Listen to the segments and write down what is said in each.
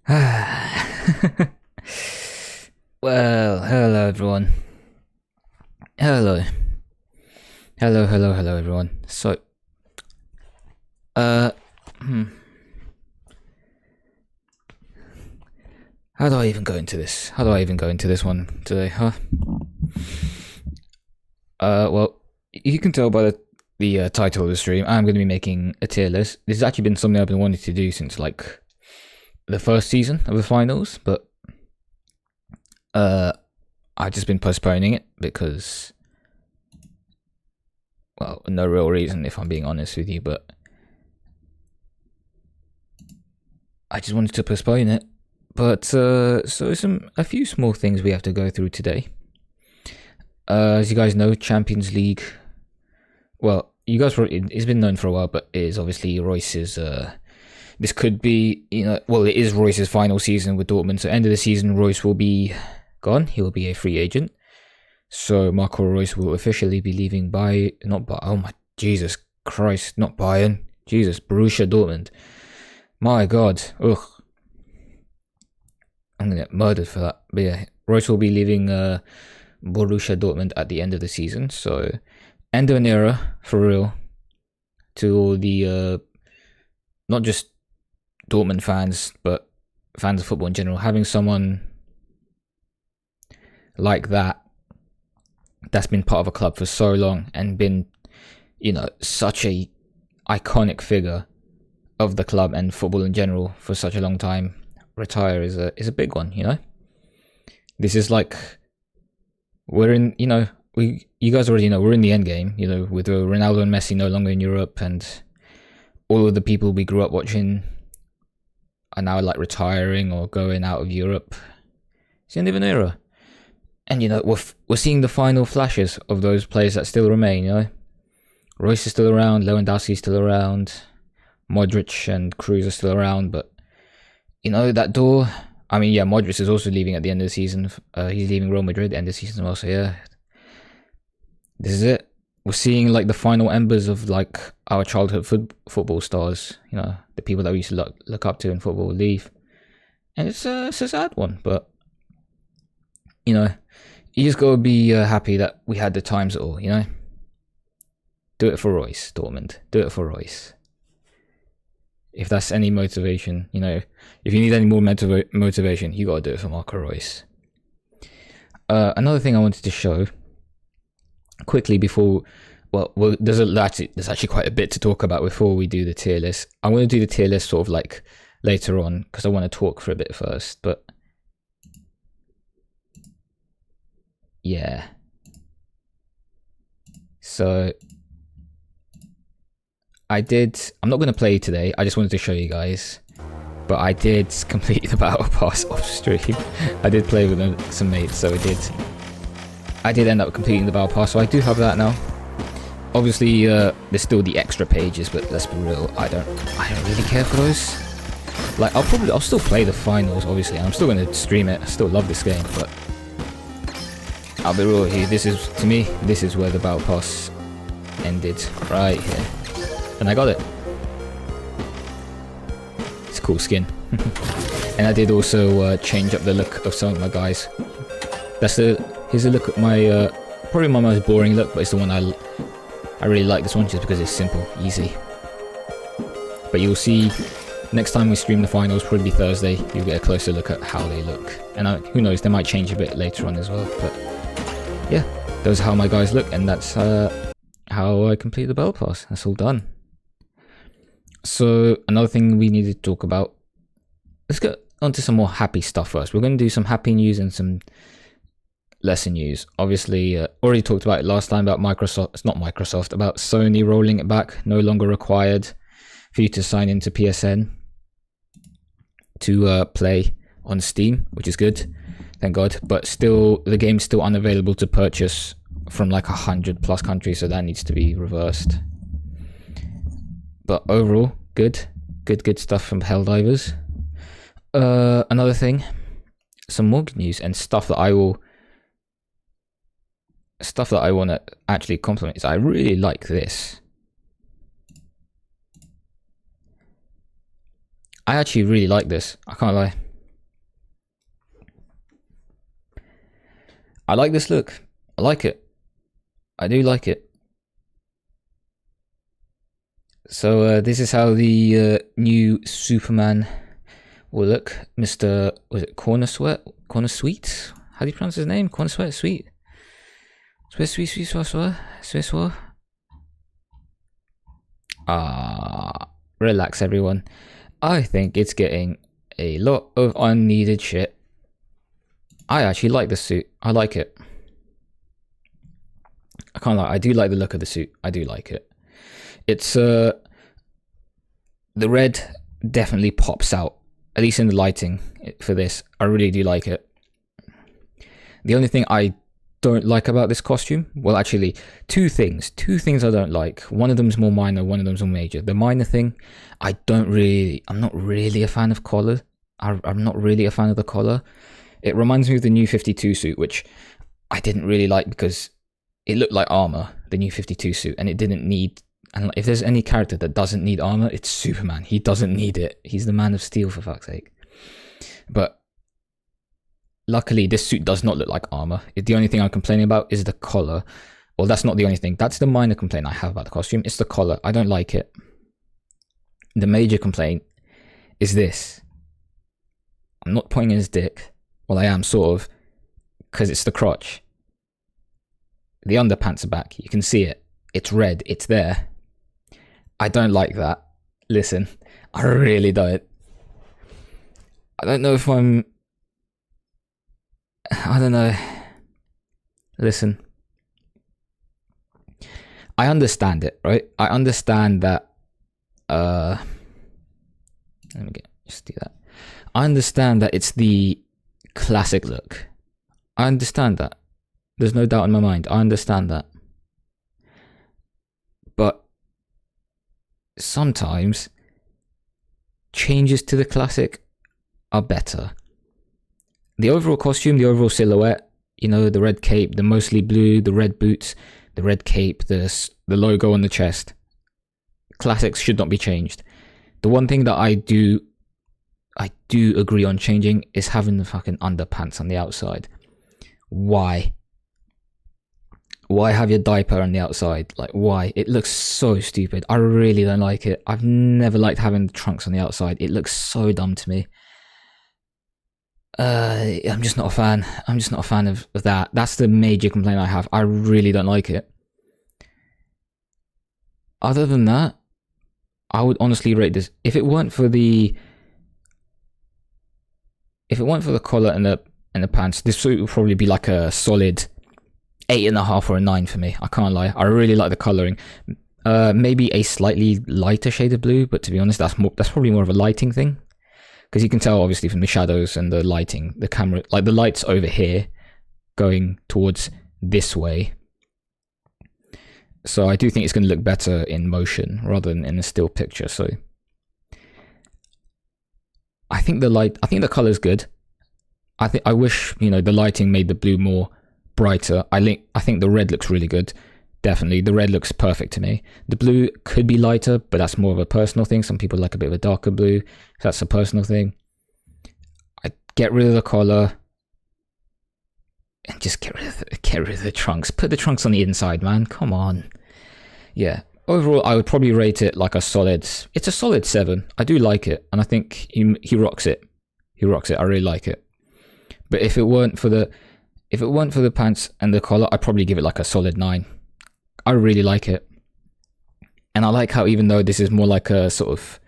Well, hello everyone. Hello. Hello everyone. So, uh, hmm. How do I even go into this? How do I even go into this one today, huh? Well, you can tell by the title of the stream, I'm going to be making a tier list. This has actually been something I've been wanting to do since, like, the first season of the finals, but, I've just been postponing it because, well, no real reason if I'm being honest with you, but I just wanted to postpone it. But so a few small things we have to go through today. As you guys know, Champions League. Well, you guys probably, it's been known for a while, but it is obviously Royce's. This could be, well, it is Royce's final season with Dortmund. So end of the season, Royce will be gone. He will be a free agent. So Marco Royce will officially be leaving oh my Jesus Christ, not Bayern. Jesus, Borussia Dortmund. My God, ugh. I'm gonna get murdered for that. But yeah, Royce will be leaving Borussia Dortmund at the end of the season. So end of an era for real. To all the not just Dortmund fans, but fans of football in general, having someone like that's been part of a club for so long and been, such a iconic figure of the club and football in general for such a long time, retire is a big one. This is like, we're in, you guys already know we're in the end game, with Ronaldo and Messi no longer in Europe, and all of the people we grew up watching are now like retiring or going out of Europe. It's the end of an era. And we're seeing the final flashes of those players that still remain. Royce is still around, Lewandowski is still around, Modric and Kroos are still around, but that door. I mean, yeah, Modric is also leaving at the end of the season. He's leaving Real Madrid at the end of the season as well. So yeah, this is it. We're seeing like the final embers of like our childhood football stars. The people that we used to look up to in football leave, and it's a sad one. But you just gotta be happy that we had the times at all. Do it for Royce, Dortmund. Do it for Royce. If that's any motivation, if you need any more motivation, you gotta do it for Marco Royce. Another thing I wanted to show quickly before, there's actually quite a bit to talk about before we do the tier list. I'm going to do the tier list sort of like later on because I want to talk for a bit first, but yeah. So I'm not going to play today, I just wanted to show you guys, but I did complete the battle pass off stream. I did play with some mates, so I did end up completing the battle pass, so I do have that now. Obviously, there's still the extra pages, but let's be real, I don't really care for those. Like, I'll still play the finals, obviously, and I'm still going to stream it. I still love this game, but I'll be real here, to me, this is where the battle pass ended, right here. And I got it. It's a cool skin. And I did also change up the look of some of my guys. Here's a look at my, probably my most boring look, but it's the one I really like this one just because it's simple, easy. But you'll see, next time we stream the finals, probably Thursday, you'll get a closer look at how they look. And who knows, they might change a bit later on as well. But yeah, those are how my guys look, and that's how I complete the battle pass. That's all done. So another thing we need to talk about, let's get onto some more happy stuff first. We're going to do some happy news and some lesser news. Obviously, already talked about it last time about about Sony rolling it back, no longer required for you to sign into PSN to play on Steam, which is good, thank God. But still, the game's still unavailable to purchase from like 100+ countries, so that needs to be reversed. But overall, good stuff from Helldivers. Another thing, some more good news and stuff that I want to actually compliment is I really like this. I actually really like this. I can't lie. I like this look. I like it. I do like it. So this is how the new Superman will look. Mr. Was it Corner Sweet? How do you pronounce his name? Corner Sweet. Sweet. Relax, everyone. I think it's getting a lot of unneeded shit. I actually like the suit. I like it. I can't lie. I do like the look of the suit. I do like it. It's the red definitely pops out, at least in the lighting for this. I really do like it. The only thing I don't like about this costume, well, actually, two things I don't like. One of them's more minor, one of them's more major. The minor thing, I'm not really a fan of collar. I'm not really a fan of the collar. It reminds me of the New 52 suit, which I didn't really like because it looked like armor, the New 52 suit, and it didn't need. And if there's any character that doesn't need armor, it's Superman. He doesn't need it. He's the Man of Steel, for fuck's sake. But luckily, this suit does not look like armor. The only thing I'm complaining about is the collar. Well, that's not the only thing. That's the minor complaint I have about the costume. It's the collar. I don't like it. The major complaint is this. I'm not pointing at his dick. Well, I am, sort of. Because it's the crotch. The underpants are back. You can see it. It's red. It's there. I don't like that. Listen, I really don't. I don't know if I don't know. Listen. I understand it, right? I understand that let me just do that. I understand that it's the classic look. I understand that. There's no doubt in my mind. I understand that. But sometimes changes to the classic are better. The overall costume, the overall silhouette, you know, the red cape, the mostly blue, the red boots, the red cape, the logo on the chest. Classics should not be changed. The one thing that I do agree on changing is having the fucking underpants on the outside. Why? Why have your diaper on the outside? Like, why? It looks so stupid. I really don't like it. I've never liked having the trunks on the outside. It looks so dumb to me. I'm just not a fan. I'm just not a fan of that. That's the major complaint I have. I really don't like it. Other than that, I would honestly rate this. If it weren't for the collar and the pants, this suit would probably be like a solid 8.5 or a 9 for me. I can't lie. I really like the coloring. Maybe a slightly lighter shade of blue, but to be honest, that's probably more of a lighting thing. Because you can tell, obviously, from the shadows and the lighting, the camera, like the light's over here, going towards this way. So I do think it's going to look better in motion rather than in a still picture. So I think the color's good. I wish, you know, the lighting made the blue more brighter. I think the red looks really good. Definitely, the red looks perfect to me. The blue could be lighter, but that's more of a personal thing. Some people like a bit of a darker blue. That's a personal thing. I get rid of the collar and just get rid of the trunks. Put the trunks on the inside, man. Come on. Yeah. Overall, I would probably rate it like a solid. It's a solid 7. I do like it, and I think he rocks it. He rocks it. I really like it. But if it weren't for the pants and the collar, I'd probably give it like a solid 9. I really like it. And I like how, even though this is more like a sort of,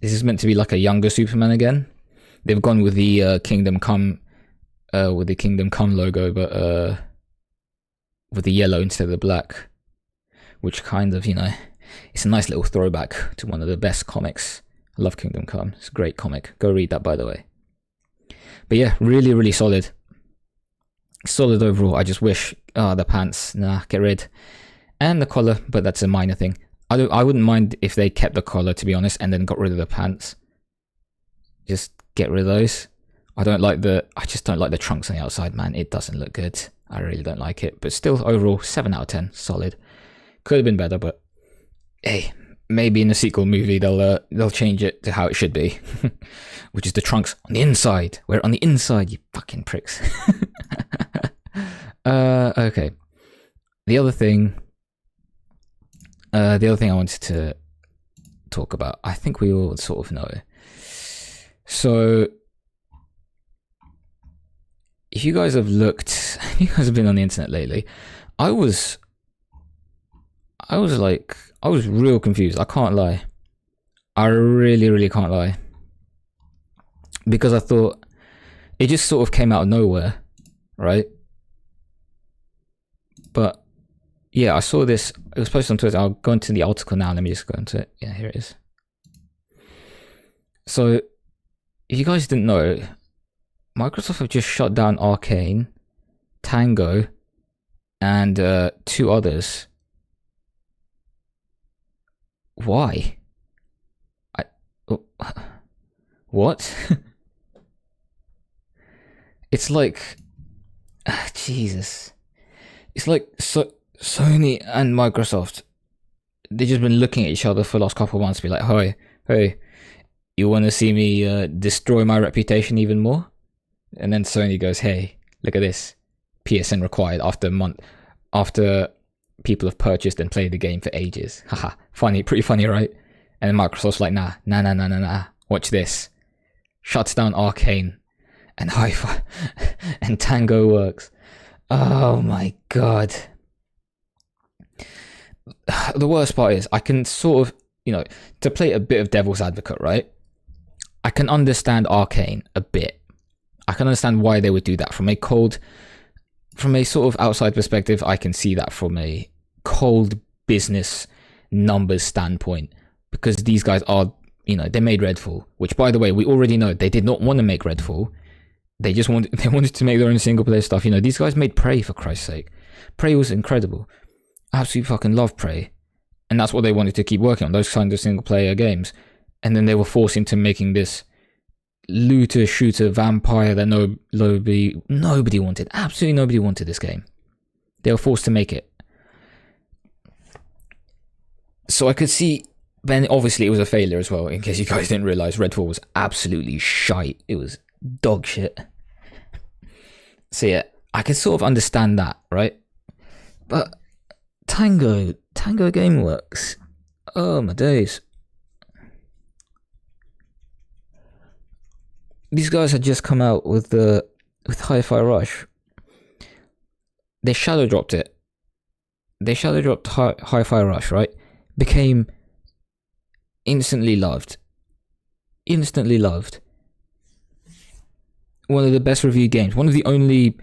this is meant to be like a younger Superman again, they've gone with the Kingdom Come logo, but with the yellow instead of the black, which kind of, you know, it's a nice little throwback to one of the best comics. I love Kingdom Come. It's a great comic. Go read that, by the way. But yeah, really, really solid. Solid overall. I just wish the pants, get rid, and the collar, but that's a minor thing. I wouldn't mind if they kept the collar, to be honest, and then got rid of the pants. Just get rid of those. I just don't like the trunks on the outside, man. It doesn't look good. I really don't like it, but still overall 7 out of 10, solid. Could have been better, but hey, maybe in the sequel movie they'll change it to how it should be, which is the trunks on the inside. We're on the inside, you fucking pricks. Okay. The other thing I wanted to talk about, I think we all sort of know. So, if you guys have looked, if you guys have been on the internet lately, I was real confused. I can't lie. I really, really can't lie. Because I thought it just sort of came out of nowhere, right? But yeah, I saw this. It was posted on Twitter. I'll go into the article now. Let me just go into it. Yeah, here it is. So, if you guys didn't know, Microsoft have just shut down Arcane, Tango, and 2 others. Why? What? It's like, Jesus. It's like Sony and Microsoft, they've just been looking at each other for the last couple of months, be like, hey, you want to see me destroy my reputation even more? And then Sony goes, hey, look at this. PSN required after people have purchased and played the game for ages. Haha, funny, pretty funny, right? And then Microsoft's like, nah, watch this. Shuts down Arcane and Hi-Fi and Tango Works. Oh my god. The worst part is, I can sort of, to play a bit of devil's advocate, right? I can understand Arcane a bit. I can understand why they would do that. From a sort of outside perspective, I can see that from a cold business numbers standpoint. Because these guys are, they made Redfall, which, by the way, we already know they did not want to make Redfall. They wanted to make their own single player stuff. These guys made Prey, for Christ's sake. Prey was incredible. I absolutely fucking love Prey. And that's what they wanted to keep working on, those kinds of single player games. And then they were forced into making this looter shooter vampire that nobody wanted. Absolutely nobody wanted this game. They were forced to make it. So I could see, then obviously it was a failure as well, in case you guys didn't realize. Redfall was absolutely shite. It was dog shit. So yeah, I can sort of understand that, right? But Tango Gameworks, oh my days. These guys had just come out with Hi-Fi Rush. They shadow dropped it. They shadow dropped Hi-Fi Rush, right? Became instantly loved. One of the best reviewed games. One of the only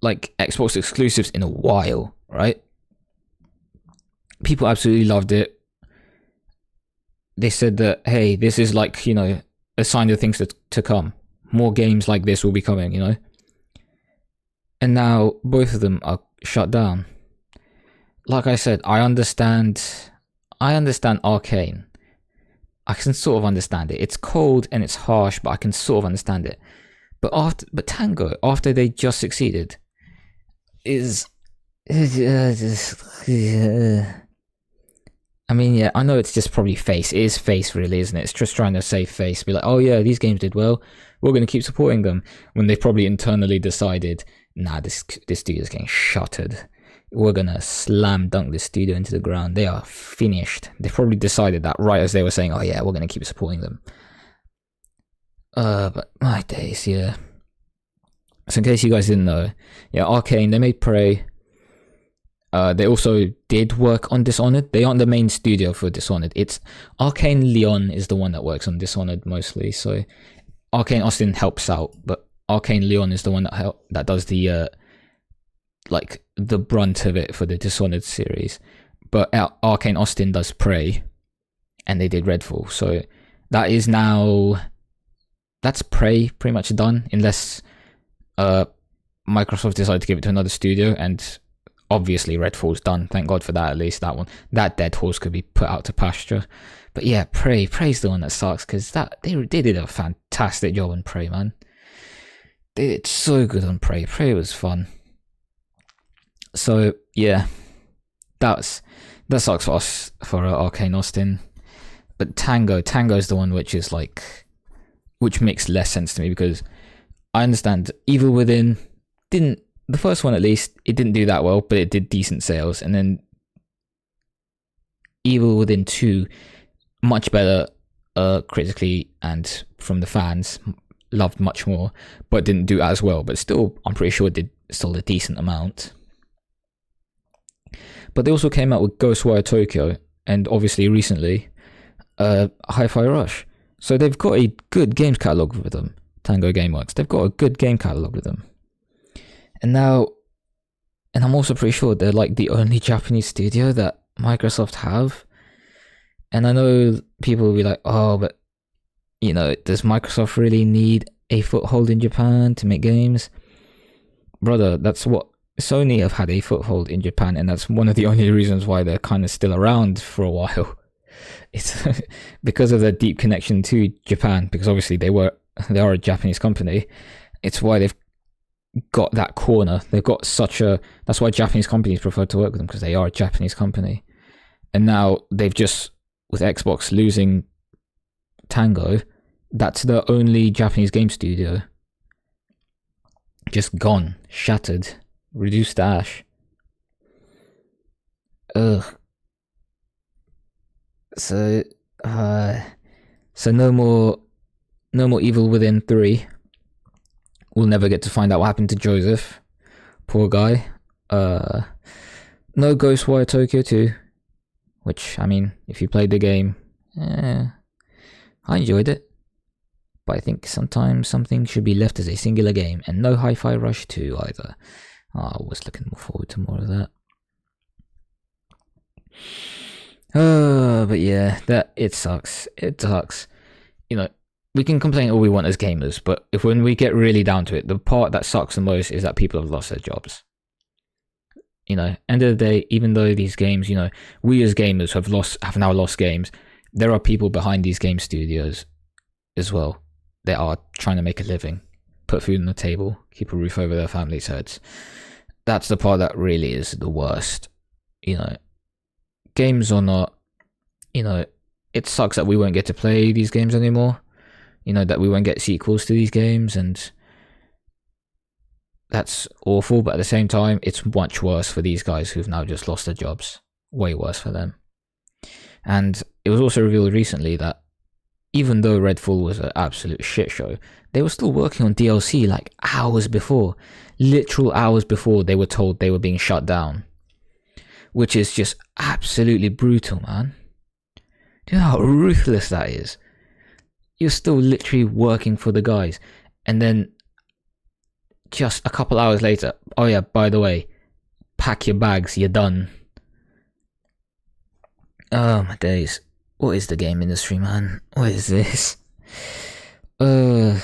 Xbox exclusives in a while, right? People absolutely loved it. They said that, hey, this is a sign of things to come. More games like this will be coming, And now both of them are shut down. Like I said, I understand Arcane. I can sort of understand it. It's cold and it's harsh, but I can sort of understand it. But Tango, after they just succeeded, is I mean, yeah, I know it's just probably face. It is face, really, isn't it? It's just trying to save face. Be like, oh yeah, these games did well. We're going to keep supporting them. When they probably internally decided, nah, this studio's getting shuttered. We're going to slam dunk this studio into the ground. They are finished. They probably decided that right as they were saying, oh yeah, we're going to keep supporting them. But my days, yeah. So in case you guys didn't know, yeah, Arcane, they made Prey. They also did work on Dishonored. They aren't the main studio for Dishonored. It's Arcane Leon is the one that works on Dishonored mostly. So Arcane Austin helps out, but Arcane Leon is the one that does the the brunt of it for the Dishonored series. But Arcane Austin does Prey, and they did Redfall. So that's Prey pretty much done, unless Microsoft decided to give it to another studio, and obviously Redfall's done. Thank God for that. At least that dead horse could be put out to pasture. But yeah, Prey's the one that sucks, because they did a fantastic job on Prey, man. They did so good on Prey. Prey was fun. So yeah, that sucks for us for Arcane Austin. But Tango is the one which makes less sense to me, because I understand Evil Within didn't, the first one at least, it didn't do that well, but it did decent sales, and then Evil Within 2, much better critically and from the fans, loved much more, but didn't do as well, but still I'm pretty sure it did still a decent amount. But they also came out with Ghostwire Tokyo, and obviously recently Hi-Fi Rush. So they've got a good games catalogue with them, Tango Gameworks. They've got a good game catalogue with them. And now, and I'm also pretty sure they're like the only Japanese studio that Microsoft have. And I know people will be like, oh, but, you know, does Microsoft really need a foothold in Japan to make games? Brother, that's what Sony have had, a foothold in Japan, and that's one of the only reasons why they're kind of still around for a while. It's because of their deep connection to Japan, because obviously they are a Japanese company. It's why they've got that corner. They've got that's why Japanese companies prefer to work with them, because they are a Japanese company. And now they've just, with Xbox losing Tango, that's the only Japanese game studio. Just gone, shattered, reduced to ash. Ugh. So no more Evil Within 3. We'll never get to find out what happened to Joseph. Poor guy. No Ghostwire Tokyo 2. Which, I mean, if you played the game, I enjoyed it. But I think sometimes something should be left as a singular game, and no Hi-Fi Rush 2 either. I was looking forward to more of that. But yeah, it sucks. It sucks. You know, we can complain all we want as gamers, but when we get really down to it, the part that sucks the most is that people have lost their jobs. You know, end of the day, even though these games, you know, we as gamers have now lost games, there are people behind these game studios as well. They are trying to make a living, put food on the table, keep a roof over their families' heads. That's the part that really is the worst. You know, games or not, you know, it sucks that we won't get to play these games anymore. You know, that we won't get sequels to these games, and that's awful, but at the same time, it's much worse for these guys who've now just lost their jobs. Way worse for them. And it was also revealed recently that even though Redfall was an absolute shit show, they were still working on DLC like hours before. Literal hours before they were told they were being shut down. Which is just absolutely brutal, man. Do you know how ruthless that is? You're still literally working for the guys, and then just a couple hours later, oh yeah, by the way, pack your bags, you're done. Oh my days. What is the game industry, man? What is this? God.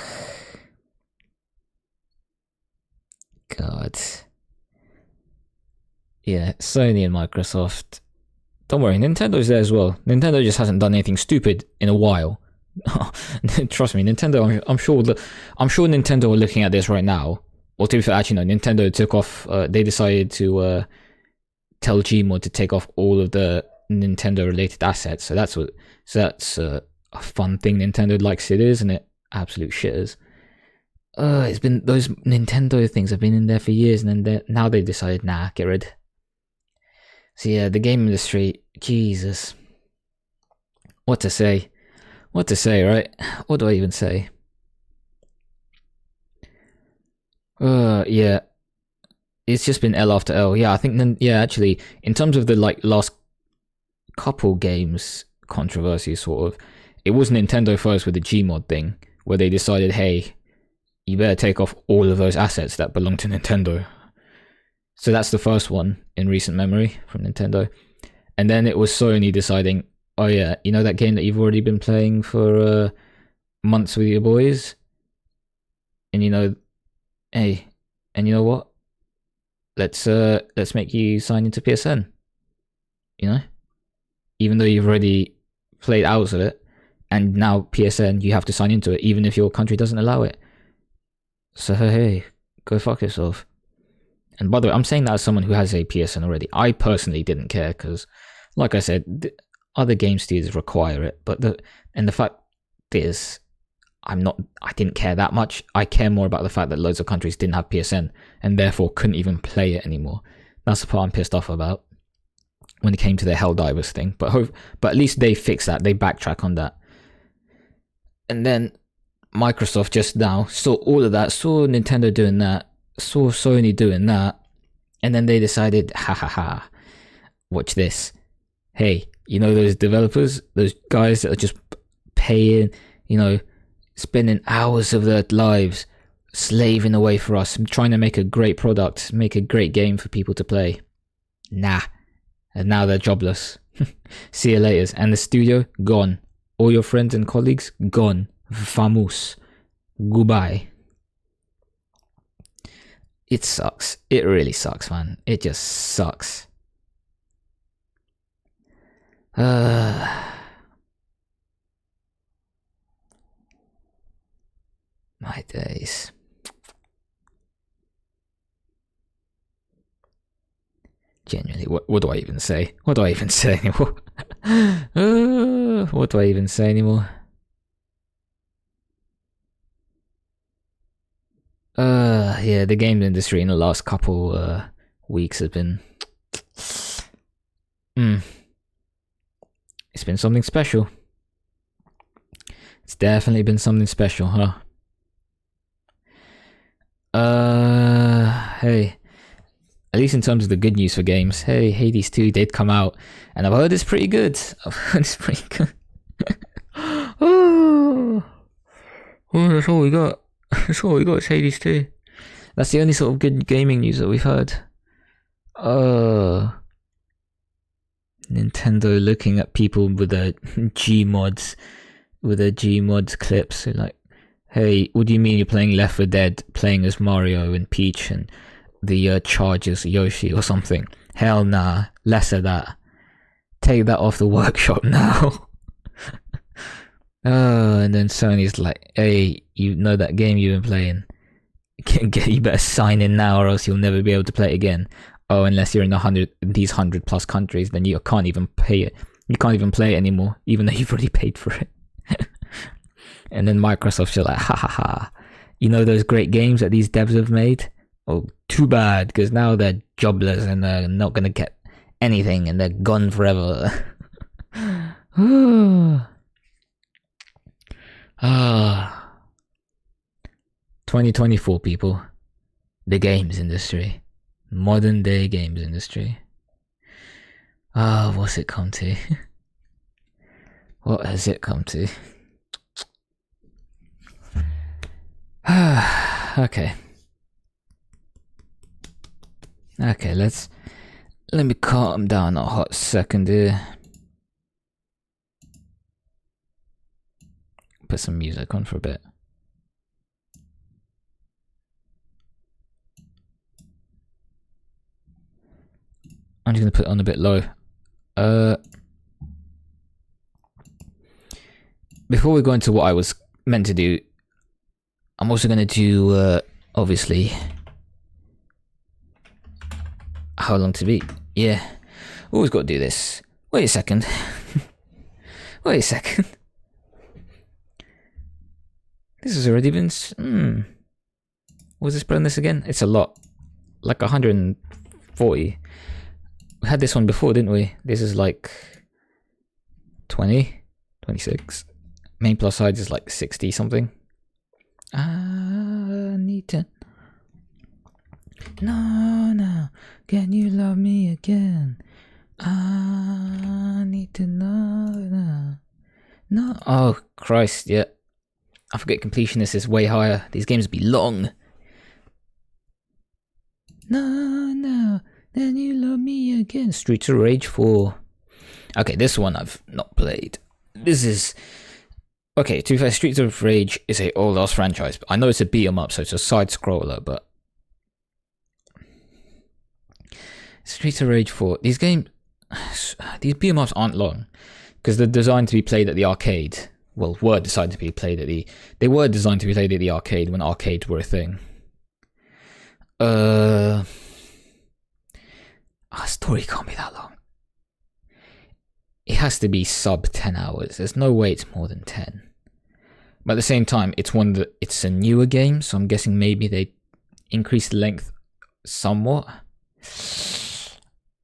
Yeah, Sony and Microsoft. Don't worry, Nintendo's there as well. Nintendo just hasn't done anything stupid in a while. Trust me, Nintendo. I'm sure Nintendo are looking at this right now. Or to be fair, actually no. Nintendo took off. They decided to tell Gmod to take off all of the Nintendo-related assets. So that's a fun thing Nintendo likes it is, and it absolute shitters. It's been those Nintendo things have been in there for years, and then now they decided, nah, get rid. So yeah, the game industry, Jesus. What to say? What to say, right? What do I even say? Yeah. It's just been L after L. Yeah, I think then, yeah, actually, in terms of the like last couple games controversy sort of, it was Nintendo first with the Gmod thing, where they decided, hey, you better take off all of those assets that belong to Nintendo. So that's the first one in recent memory from Nintendo. And then it was Sony deciding, oh yeah, you know that game that you've already been playing for months with your boys? And you know, hey, and you know what? Let's make you sign into PSN. You know? Even though you've already played hours of it, and now PSN, you have to sign into it, even if your country doesn't allow it. So hey, go fuck yourself. And by the way, I'm saying that as someone who has a PSN already. I personally didn't care because, like I said, other game studios require it. But the fact is, I didn't care that much. I care more about the fact that loads of countries didn't have PSN and therefore couldn't even play it anymore. That's the part I'm pissed off about when it came to their Helldivers thing. But at least they fixed that. They backtrack on that. And then Microsoft just now saw all of that, saw Nintendo doing that, saw Sony doing that, and then they decided, watch this. Hey, you know those developers, those guys that are just paying, spending hours of their lives slaving away for us, trying to make a great product, make a great game for people to play. Nah. And now they're jobless. See you later. And the studio, gone. All your friends and colleagues, gone. Vamos. Goodbye. It sucks. It really sucks, man. It just sucks. My days. Genuinely, what do I even say? What do I even say anymore? What do I even say anymore? Yeah, the game industry in the last couple weeks has been it's been something special. It's definitely been something special, huh? Hey, at least in terms of the good news for games, hey, Hades 2 did come out, and I've heard it's pretty good. That's all we got. That's all we got is Hades 2. That's the only sort of good gaming news that we've heard. Nintendo looking at people with their Gmods, clips, like, hey, what do you mean you're playing Left 4 Dead, playing as Mario and Peach and the Chargers Yoshi or something? Hell nah, less of that. Take that off the workshop now. And then Sony's like, hey, you know that game you've been playing? You better sign in now or else you'll never be able to play it again. Oh, unless you're in these 100+ countries, then you can't even pay it. You can't even play it anymore, even though you've already paid for it. And then Microsoft's just like, ha. You know those great games that these devs have made? Oh, too bad, because now they're jobless and they're not going to get anything and they're gone forever. 2024, people. The games industry. Modern day games industry. What's it come to? What has it come to? Okay, let me calm down a hot second here. Put some music on for a bit. I'm just gonna put it on a bit low. Before we go into what I was meant to do, I'm also gonna do obviously how long to beat. Yeah, always got to do this. Wait a second. This has already been. Was this put on this again? It's a lot, like 140. We had this one before, didn't we? This is like 20, 26. Main plus sides is like 60 something. I need to. No, can you love me again? I need to know. No. Oh Christ, yeah. I forget completionist is way higher. These games be long. No, then you love me again. Streets of Rage 4. Okay, this one I've not played. This is... Okay, to be fair, Streets of Rage is a old-ass franchise. I know it's a beat-em-up, so it's a side-scroller, but... Streets of Rage 4. These beat-em-ups aren't long, because they're designed to be played at the arcade. Well, were designed to be played at the... They were designed to be played at the arcade when arcades were a thing. Story can't be that long. It has to be sub 10 hours. There's no way it's more than 10. But at the same time, it's a newer game, so I'm guessing maybe they increased the length somewhat.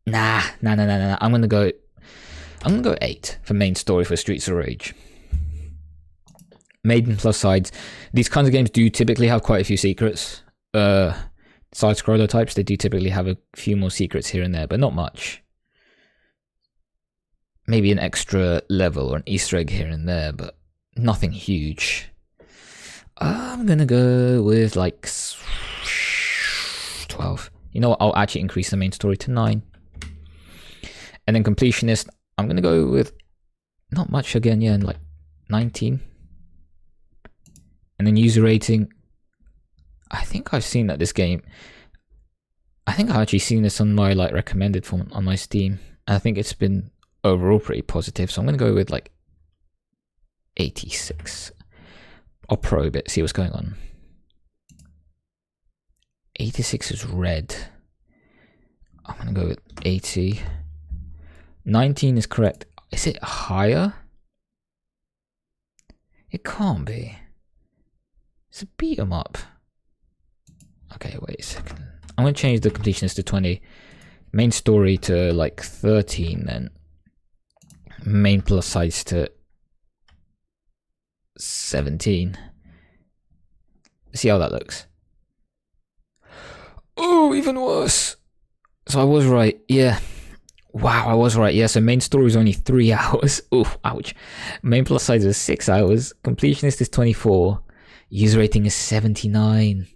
Nah. I'm gonna go 8 for main story for Streets of Rage. Maiden plus sides. These kinds of games do typically have quite a few secrets. Side scroller types, they do typically have a few more secrets here and there, but not much. Maybe an extra level or an Easter egg here and there, but nothing huge. I'm gonna go with like 12. You know what? I'll actually increase the main story to 9. And then completionist, I'm gonna go with not much again, yeah, like 19. And then user rating, I think I've seen that this game, I think I've actually seen this on my like recommended form on my Steam. And I think it's been overall pretty positive, so I'm gonna go with like 86. I'll probe it, see what's going on. 86 is red. I'm gonna go with 80. 19 is correct. Is it higher? It can't be. It's a beat 'em up. Okay, wait a second. I'm gonna change the completionist to 20. Main story to like 13 then. Main plus size to 17. See how that looks. Oh, even worse. So I was right, yeah. Wow, I was right, yeah. So main story is only 3 hours. Ooh, ouch. Main plus size is 6 hours. Completionist is 24. User rating is 79.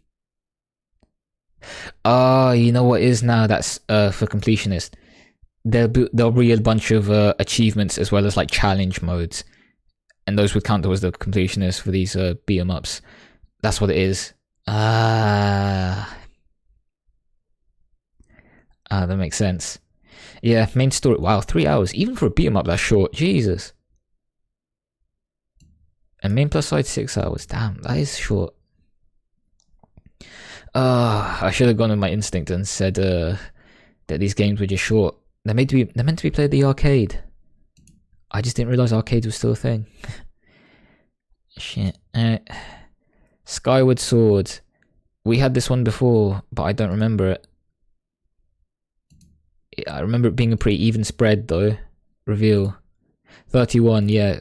You know what is now? That's for completionist. There'll be a bunch of achievements as well as like challenge modes, and those would count towards the completionist for these beat 'em ups. That's what it is. That makes sense. Yeah, main story. Wow, 3 hours. Even for a beat 'em up, that's short. Jesus. And main plus side 6 hours. Damn, that is short. I should have gone with my instinct and said that these games were just short. They're meant to be played at the arcade. I just didn't realize arcade was still a thing. Shit. Skyward Sword. We had this one before, but I don't remember it. I remember it being a pretty even spread though. Reveal. 31, yeah.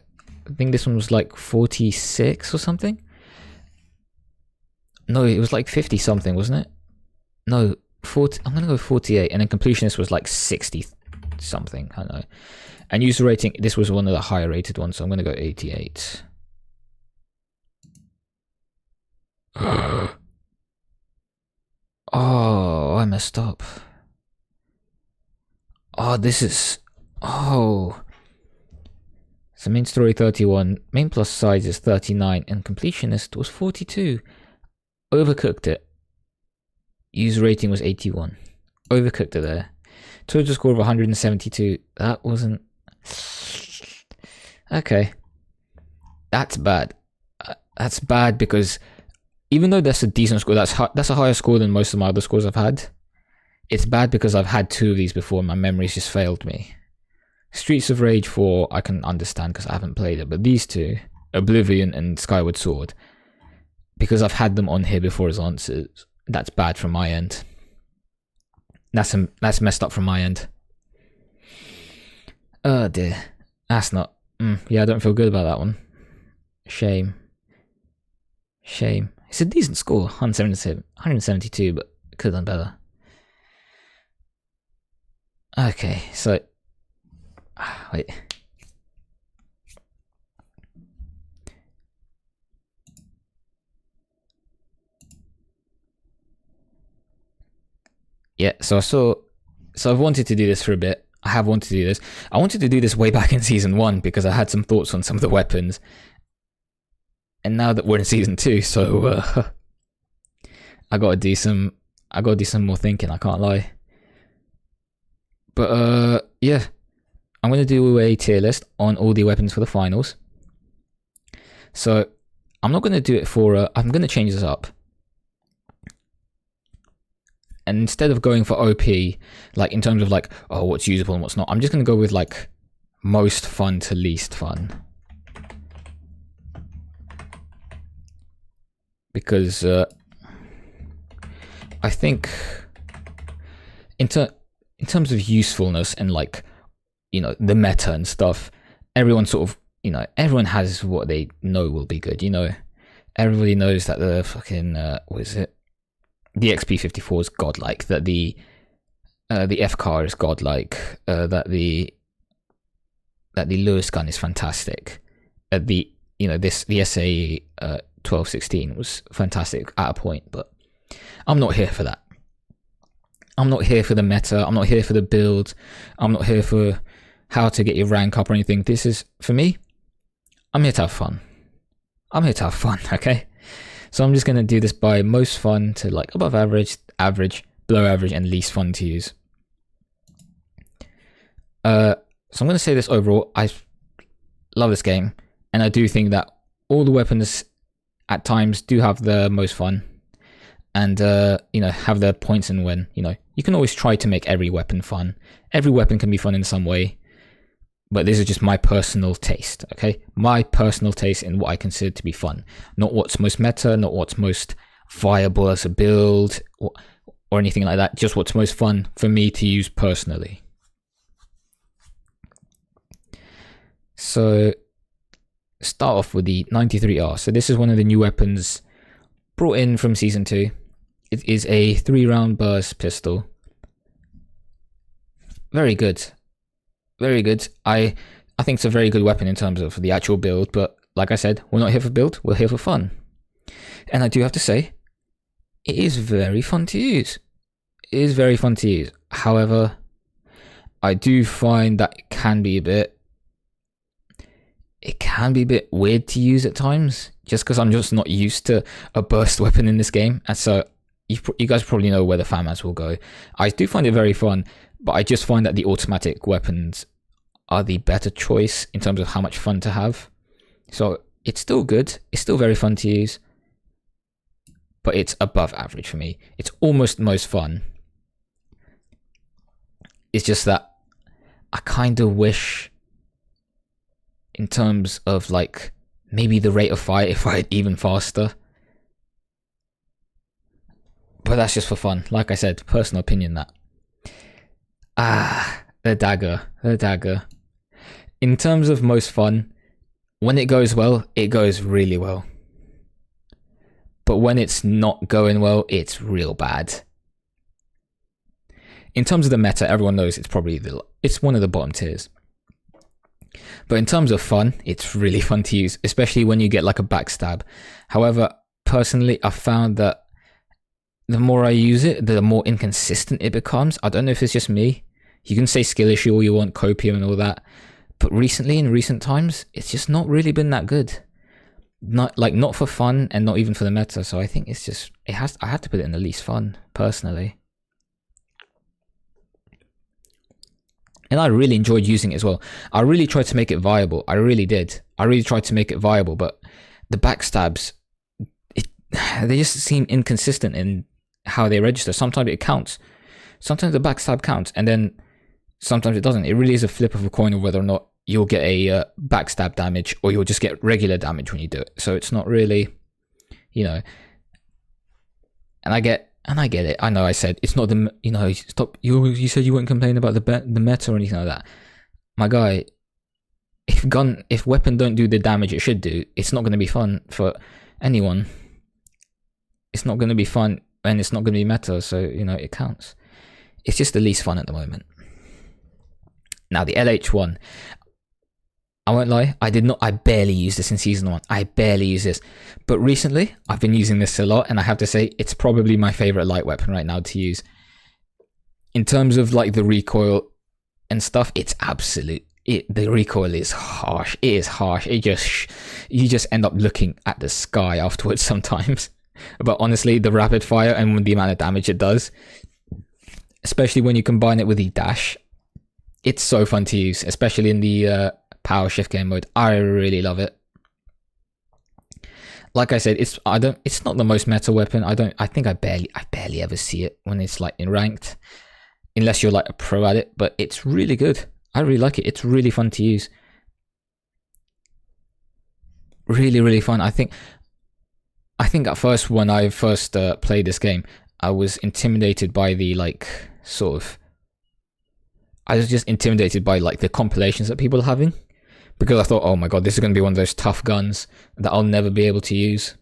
I think this one was like 46 or something. No, it was like 50 something, wasn't it? No, 40. I'm gonna go 48, and then completionist was like 60 something. I don't know. And user rating, this was one of the higher rated ones, so I'm gonna go 88. Oh, I messed up. Oh, this is. Oh. So main story 31, main plus size is 39, and completionist was 42. Overcooked it. User rating was 81. Overcooked it there. Total score of 172. That wasn't. Okay. That's bad. That's bad because even though that's a decent score, that's a higher score than most of my other scores I've had. It's bad because I've had 2 of these before and my memory's just failed me. Streets of Rage 4, I can understand because I haven't played it, but these 2, Oblivion and Skyward Sword, because I've had them on here before as answers, that's bad from my end. That's messed up from my end. Oh dear. That's not... yeah, I don't feel good about that one. Shame. It's a decent score, 172, but could have done better. Okay, so... wait. Yeah, so I've wanted to do this for a bit. I have wanted to do this. I wanted to do this way back in season 1 because I had some thoughts on some of the weapons. And now that we're in season 2, so I gotta do some more thinking, I can't lie. But yeah. I'm gonna do a tier list on all the weapons for the finals. So I'm not gonna do it for I'm gonna change this up. And instead of going for OP, like in terms of like, oh, what's usable and what's not, I'm just going to go with like most fun to least fun. Because I think in terms of usefulness and like, you know, the meta and stuff, everyone sort of, you know, everyone has what they know will be good, you know. Everybody knows that the fucking, what is it? The XP54 is godlike, that the FCAR is godlike, that the Lewis gun is fantastic. The SA 1216 was fantastic at a point, but I'm not here for that. I'm not here for the meta. I'm not here for the build. I'm not here for how to get your rank up or anything. This is, for me, I'm here to have fun. I'm here to have fun, okay? So I'm just going to do this by most fun to like above average, average, below average, and least fun to use. So I'm going to say this overall. I love this game, and I do think that all the weapons at times do have the most fun, and you know, have their points and when, you know, you can always try to make every weapon fun. Every weapon can be fun in some way, but this is just my personal taste, okay? My personal taste in what I consider to be fun. Not what's most meta, not what's most viable as a build, or anything like that. Just what's most fun for me to use personally. So, start off with the 93R. So this is one of the new weapons brought in from Season 2. It is a 3-round burst pistol. Very good. Very good. I think it's a very good weapon in terms of the actual build, but like I said, we're not here for build, we're here for fun. And I do have to say, it is very fun to use. It is very fun to use. However, I do find that it can be a bit weird to use at times, just because I'm just not used to a burst weapon in this game. And so you guys probably know where the FAMAS will go. I do find it very fun, but I just find that the automatic weapons are the better choice in terms of how much fun to have. So it's still good. It's still very fun to use, but it's above average for me. It's almost most fun. It's just that I kind of wish, in terms of like maybe the rate of fire, if I had even faster. But that's just for fun. Like I said, personal opinion that. The dagger. In terms of most fun, when it goes well, it goes really well. But when it's not going well, it's real bad. In terms of the meta, everyone knows it's one of the bottom tiers. But in terms of fun, it's really fun to use, especially when you get like a backstab. However, personally, I found that the more I use it, the more inconsistent it becomes. I don't know if it's just me. You can say skill issue all you want, copium and all that. But recently, in recent times, it's just not really been that good. Not for fun and not even for the meta. So I think it's just, I have to put it in the least fun, personally. And I really enjoyed using it as well. I really tried to make it viable. I really did. I really tried to make it viable, but the backstabs, they just seem inconsistent in how they register. Sometimes it counts. Sometimes the backstab counts, and then sometimes it doesn't. It really is a flip of a coin of whether or not you'll get a backstab damage or you'll just get regular damage when you do it. So it's not really, you know. And I get it. I know I said it's not the, you know, stop. You said you wouldn't complain about the meta or anything like that. My guy, if weapon don't do the damage it should do, it's not going to be fun for anyone. It's not going to be fun, and it's not going to be meta. So you know it counts. It's just the least fun at the moment. Now the LH1. I won't lie, I barely used this in Season 1. I barely use this. But recently, I've been using this a lot, and I have to say, it's probably my favourite light weapon right now to use. In terms of like the recoil and stuff, it's absolute. The recoil is harsh. It is harsh. You just end up looking at the sky afterwards sometimes. But honestly, the rapid fire and the amount of damage it does, especially when you combine it with the dash, it's so fun to use, especially in the power shift game mode. I really love it. like I said, it's not the most meta weapon. I think I barely ever see it when it's like in ranked, unless you're like a pro at it, but it's really good. I really like it. It's really fun to use. Really, really fun. I think at first, when I first played this game, I was intimidated by the like sort of. I was just intimidated by like the compilations that people are having, because I thought, oh my god, this is going to be one of those tough guns that I'll never be able to use,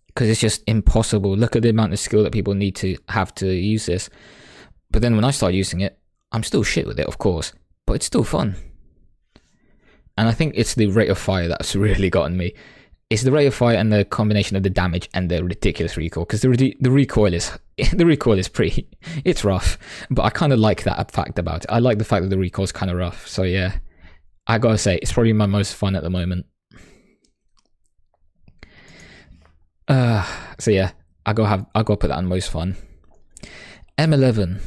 because it's just impossible. Look at the amount of skill that people need to have to use this. But then when I started using it, I'm still shit with it, of course, but it's still fun. And I think it's the rate of fire that's really gotten me. It's the rate of fire and the combination of the damage and the ridiculous recoil, because the recoil is pretty, it's rough, but I kind of like that fact about it. I like the fact that the recoil is kind of rough. So yeah, I gotta say, it's probably my most fun at the moment. So yeah, I gotta put that on most fun. M11,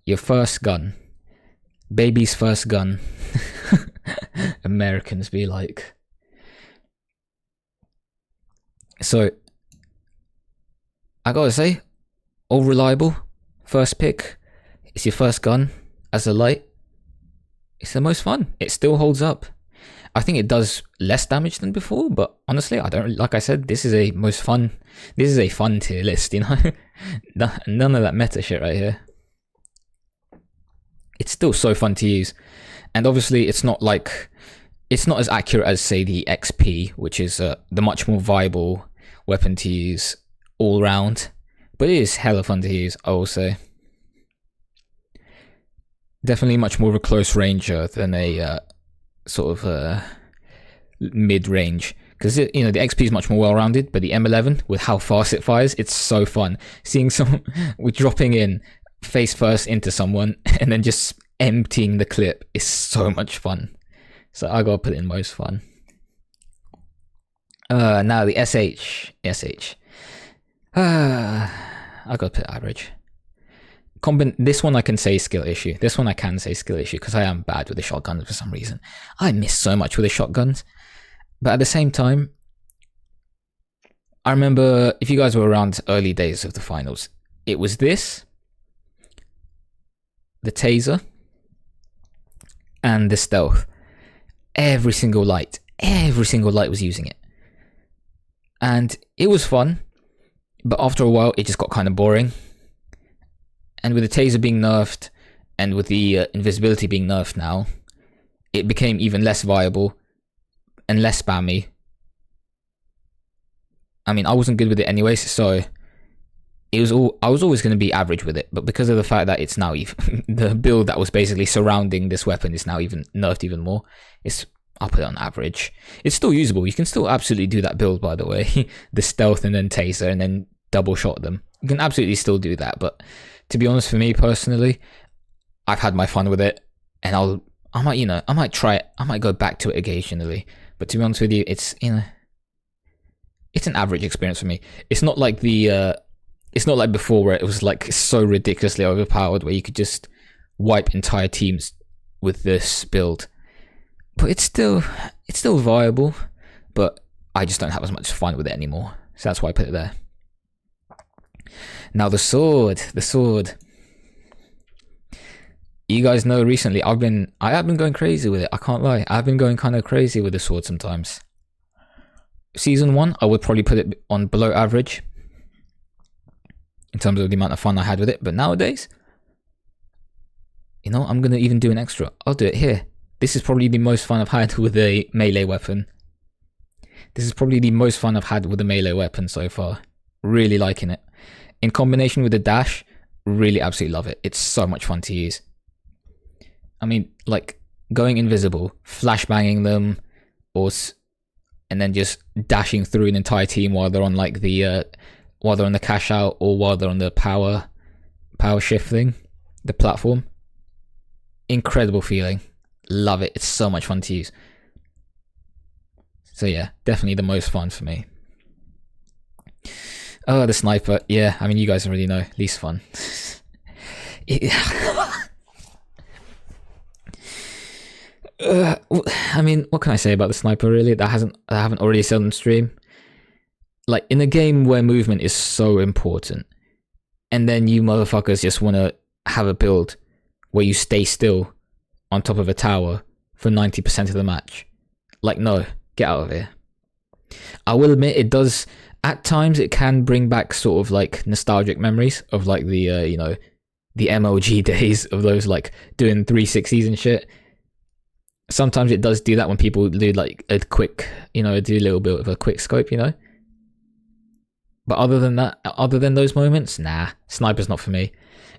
your first gun, baby's first gun. Americans be like. So I gotta say, all reliable. First pick. It's your first gun as a light. It's the most fun. It still holds up. I think it does less damage than before, but honestly, I don't. Like I said, this is a most fun. This is a fun tier list, you know. None of that meta shit right here. It's still so fun to use, and obviously, it's not as accurate as, say, the XP, which is the much more viable weapon to use all round. But it is hella fun to use, I will say. Definitely much more of a close ranger than a sort of mid-range. Because, the XP is much more well-rounded, but the M11, with how fast it fires, it's so fun. Seeing someone with dropping in face first into someone and then just emptying the clip is so much fun. So I gotta put it in most fun. Now the SH. I gotta put average. This one I can say skill issue. Because I am bad with the shotguns for some reason. I miss so much with the shotguns. But at the same time, I remember, if you guys were around early days of the finals, it was this, the taser, and the stealth. Every single light was using it. And it was fun, but after a while, it just got kind of boring. And with the taser being nerfed, and with the invisibility being nerfed now, it became even less viable and less spammy. I mean, I wasn't good with it anyways, so I was always going to be average with it. But because of the fact that it's now even the build that was basically surrounding this weapon is now even nerfed even more, I'll put it on average. It's still usable. You can still absolutely do that build, by the way. The stealth and then taser and then double shot them. You can absolutely still do that. But to be honest, for me personally, I've had my fun with it, and I might try it. I might go back to it occasionally. But to be honest with you, it's an average experience for me. It's not like it's not like before, where it was like so ridiculously overpowered, where you could just wipe entire teams with this build. But it's still viable, but I just don't have as much fun with it anymore. So that's why I put it there. Now the sword. You guys know recently I have been going crazy with it. I can't lie. I've been going kind of crazy with the sword sometimes. Season 1, I would probably put it on below average in terms of the amount of fun I had with it. But nowadays, I'm going to even do an extra. I'll do it here. This is probably the most fun I've had with a melee weapon. So far. Really liking it. In combination with the dash, really absolutely love it. It's so much fun to use. I mean, like, going invisible, flashbanging them, and then just dashing through an entire team while they're on while they're on the cash out, or while they're on the power shift thing, the platform. Incredible feeling. Love it. It's so much fun to use. So yeah, definitely the most fun for me. Oh, the sniper. Yeah, I mean, you guys already know. Least fun. I mean, what can I say about the sniper really? That I haven't already said on stream. Like in a game where movement is so important, and then you motherfuckers just want to have a build where you stay still on top of a tower for 90% of the match. Like, no, get out of here. I will admit it does, at times it can bring back sort of like nostalgic memories of like the, the MLG days of those like doing 360s and shit. Sometimes it does do that when people do like a quick, do a little bit of a quick scope, But other than that, other than those moments, nah, sniper's not for me.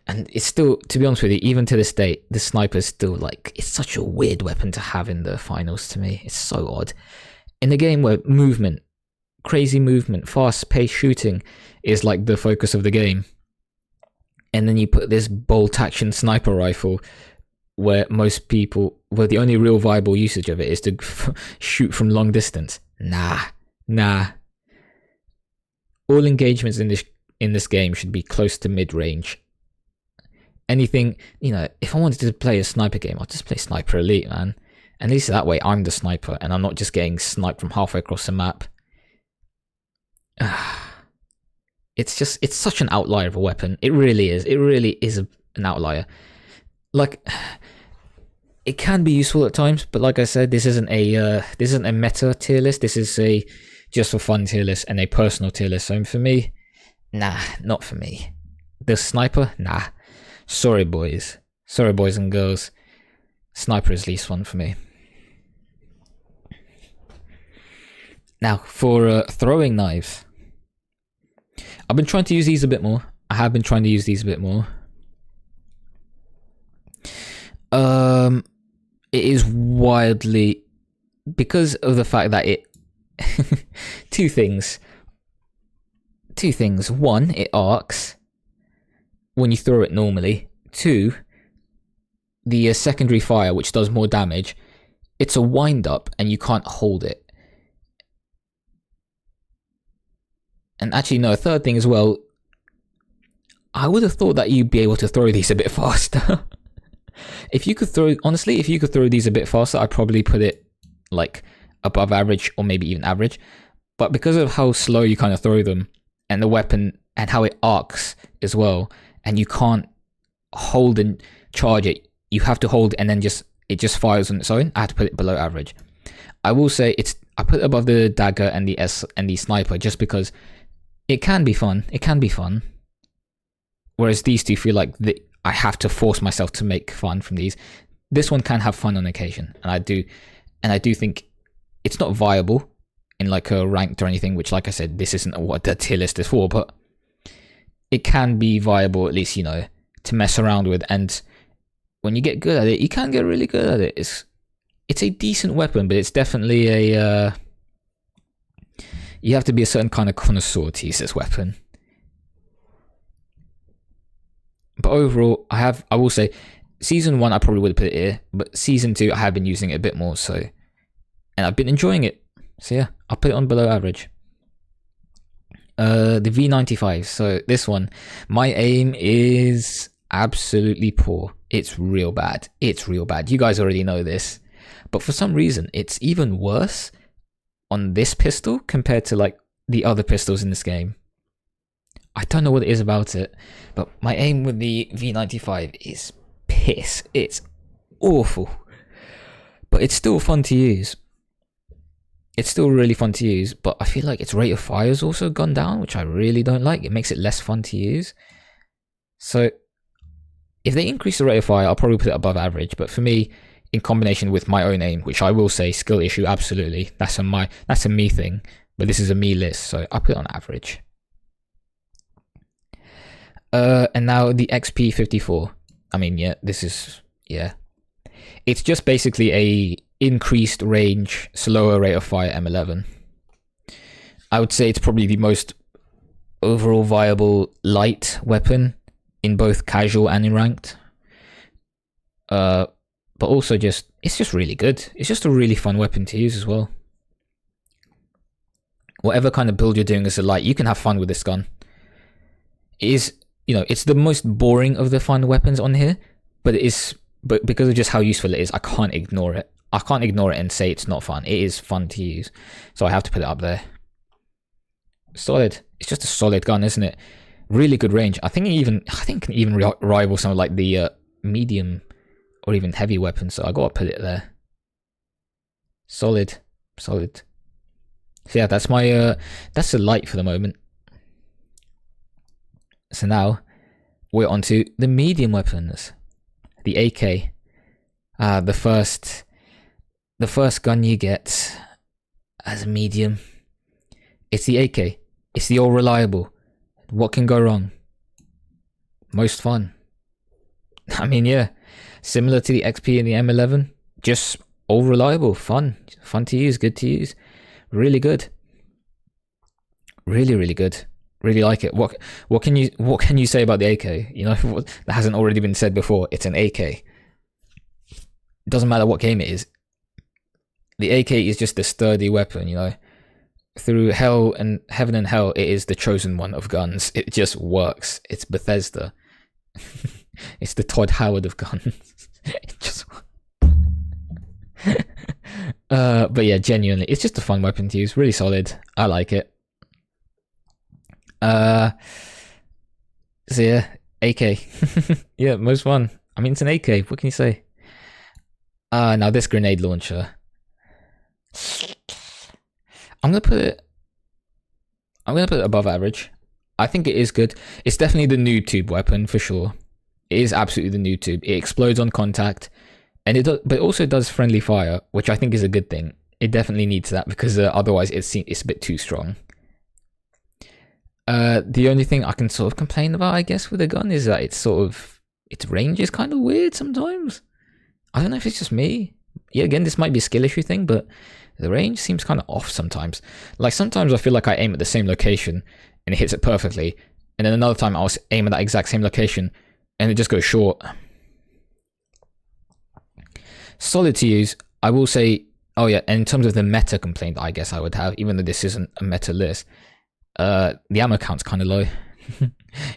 And it's still, to be honest with you, even to this day, the sniper's still like, it's such a weird weapon to have in the finals to me. It's so odd. In a game where movement, crazy movement, fast-paced shooting is like the focus of the game, and then you put this bolt-action sniper rifle where most people, well, the only real viable usage of it is to shoot from long distance. Nah. All engagements in this game should be close to mid-range. Anything, if I wanted to play a sniper game, I'll just play Sniper Elite, man. At least that way I'm the sniper and I'm not just getting sniped from halfway across the map. It's such an outlier of a weapon. It really is. It really is an outlier. Like, it can be useful at times, but like I said, this isn't a meta tier list. This is a just for fun tier list and a personal tier list. So for me, nah, not for me. The sniper, nah. Sorry, boys and girls. Sniper is least one for me. Now, for throwing knives. I've been trying to use these a bit more. I have been trying to use these a bit more. It is wildly... Because of the fact that it... Two things. One, it arcs when you throw it normally. Two, the secondary fire, which does more damage, it's a wind-up and you can't hold it. And actually, no, a third thing as well, I would have thought that you'd be able to throw these a bit faster. If you could throw these a bit faster, I'd probably put it like above average or maybe even average. But because of how slow you kind of throw them and the weapon and how it arcs as well, and you can't hold and charge it, you have to hold and then it just fires on its own. I had to put it below average. I will say I put it above the dagger and the sniper just because it can be fun. Whereas these two feel like I have to force myself to make fun from these. This one can have fun on occasion, and I do think it's not viable in like a ranked or anything, which, like I said, this isn't what the tier list is for, but it can be viable at least, to mess around with. And when you get good at it, you can get really good at it. It's a decent weapon, but it's definitely you have to be a certain kind of connoisseur to use this weapon. But overall, I will say, Season 1 I probably would have put it here, but Season 2 I have been using it a bit more, and I've been enjoying it. So yeah, I'll put it on below average. The V95, so this one, my aim is absolutely poor. It's real bad. You guys already know this. But for some reason, it's even worse on this pistol compared to like the other pistols in this game. I don't know what it is about it, but my aim with the V95 is piss. It's awful. But it's still fun to use. It's still really fun to use, but I feel like its rate of fire has also gone down, which I really don't like. It makes it less fun to use. So if they increase the rate of fire, I'll probably put it above average. But for me, in combination with my own aim, which I will say skill issue, absolutely. That's a me thing, but this is a me list, so I'll put it on average. And now the XP54. I mean, it's just basically a increased range, slower rate of fire M11. I would say it's probably the most overall viable light weapon in both casual and in ranked. But also it's just really good. It's just a really fun weapon to use as well. Whatever kind of build you're doing as a light, you can have fun with this gun. It is, it's the most boring of the fun weapons on here, but because of just how useful it is, I can't ignore it. I can't ignore it and say it's not fun. It is fun to use, so I have to put it up there. Solid. It's just a solid gun, isn't it? Really good range. I think it can even rival some of like the medium or even heavy weapons. So I gotta put it there. Solid. So yeah, that's my that's the light for the moment. So now we're on to the medium weapons. The AK. The first gun you get as a medium. It's the AK. It's the all reliable. What can go wrong? Most fun. I mean, yeah. Similar to the XP and the M11. Just all reliable. Fun. Fun to use. Good to use. Really good. Really, really good. Really like it. What can you say about the AK? You know, that hasn't already been said before. It's an AK. It doesn't matter what game it is. The AK is just a sturdy weapon, you know. Through hell and heaven and hell, it is the chosen one of guns. It just works. It's Bethesda. It's the Todd Howard of guns. It just but yeah, genuinely, it's just a fun weapon to use. Really solid. I like it. So yeah, AK. Yeah, most fun. I mean, it's an AK. What can you say? Now this grenade launcher. I'm gonna put it above average. I think it is good. It's definitely the noob tube weapon for sure. It is absolutely the noob tube. It explodes on contact, and but it also does friendly fire, which I think is a good thing. It definitely needs that because otherwise it's a bit too strong. The only thing I can sort of complain about, I guess, with the gun is that its range is kind of weird sometimes. I don't know if it's just me. Yeah, again, this might be a skill issue thing, but the range seems kind of off sometimes. Like sometimes I feel like I aim at the same location and it hits it perfectly, and then another time I'll aim at that exact same location and it just goes short. Solid to use. I will say, oh yeah, and in terms of the meta complaint I guess I would have, even though this isn't a meta list, the ammo count's kind of low.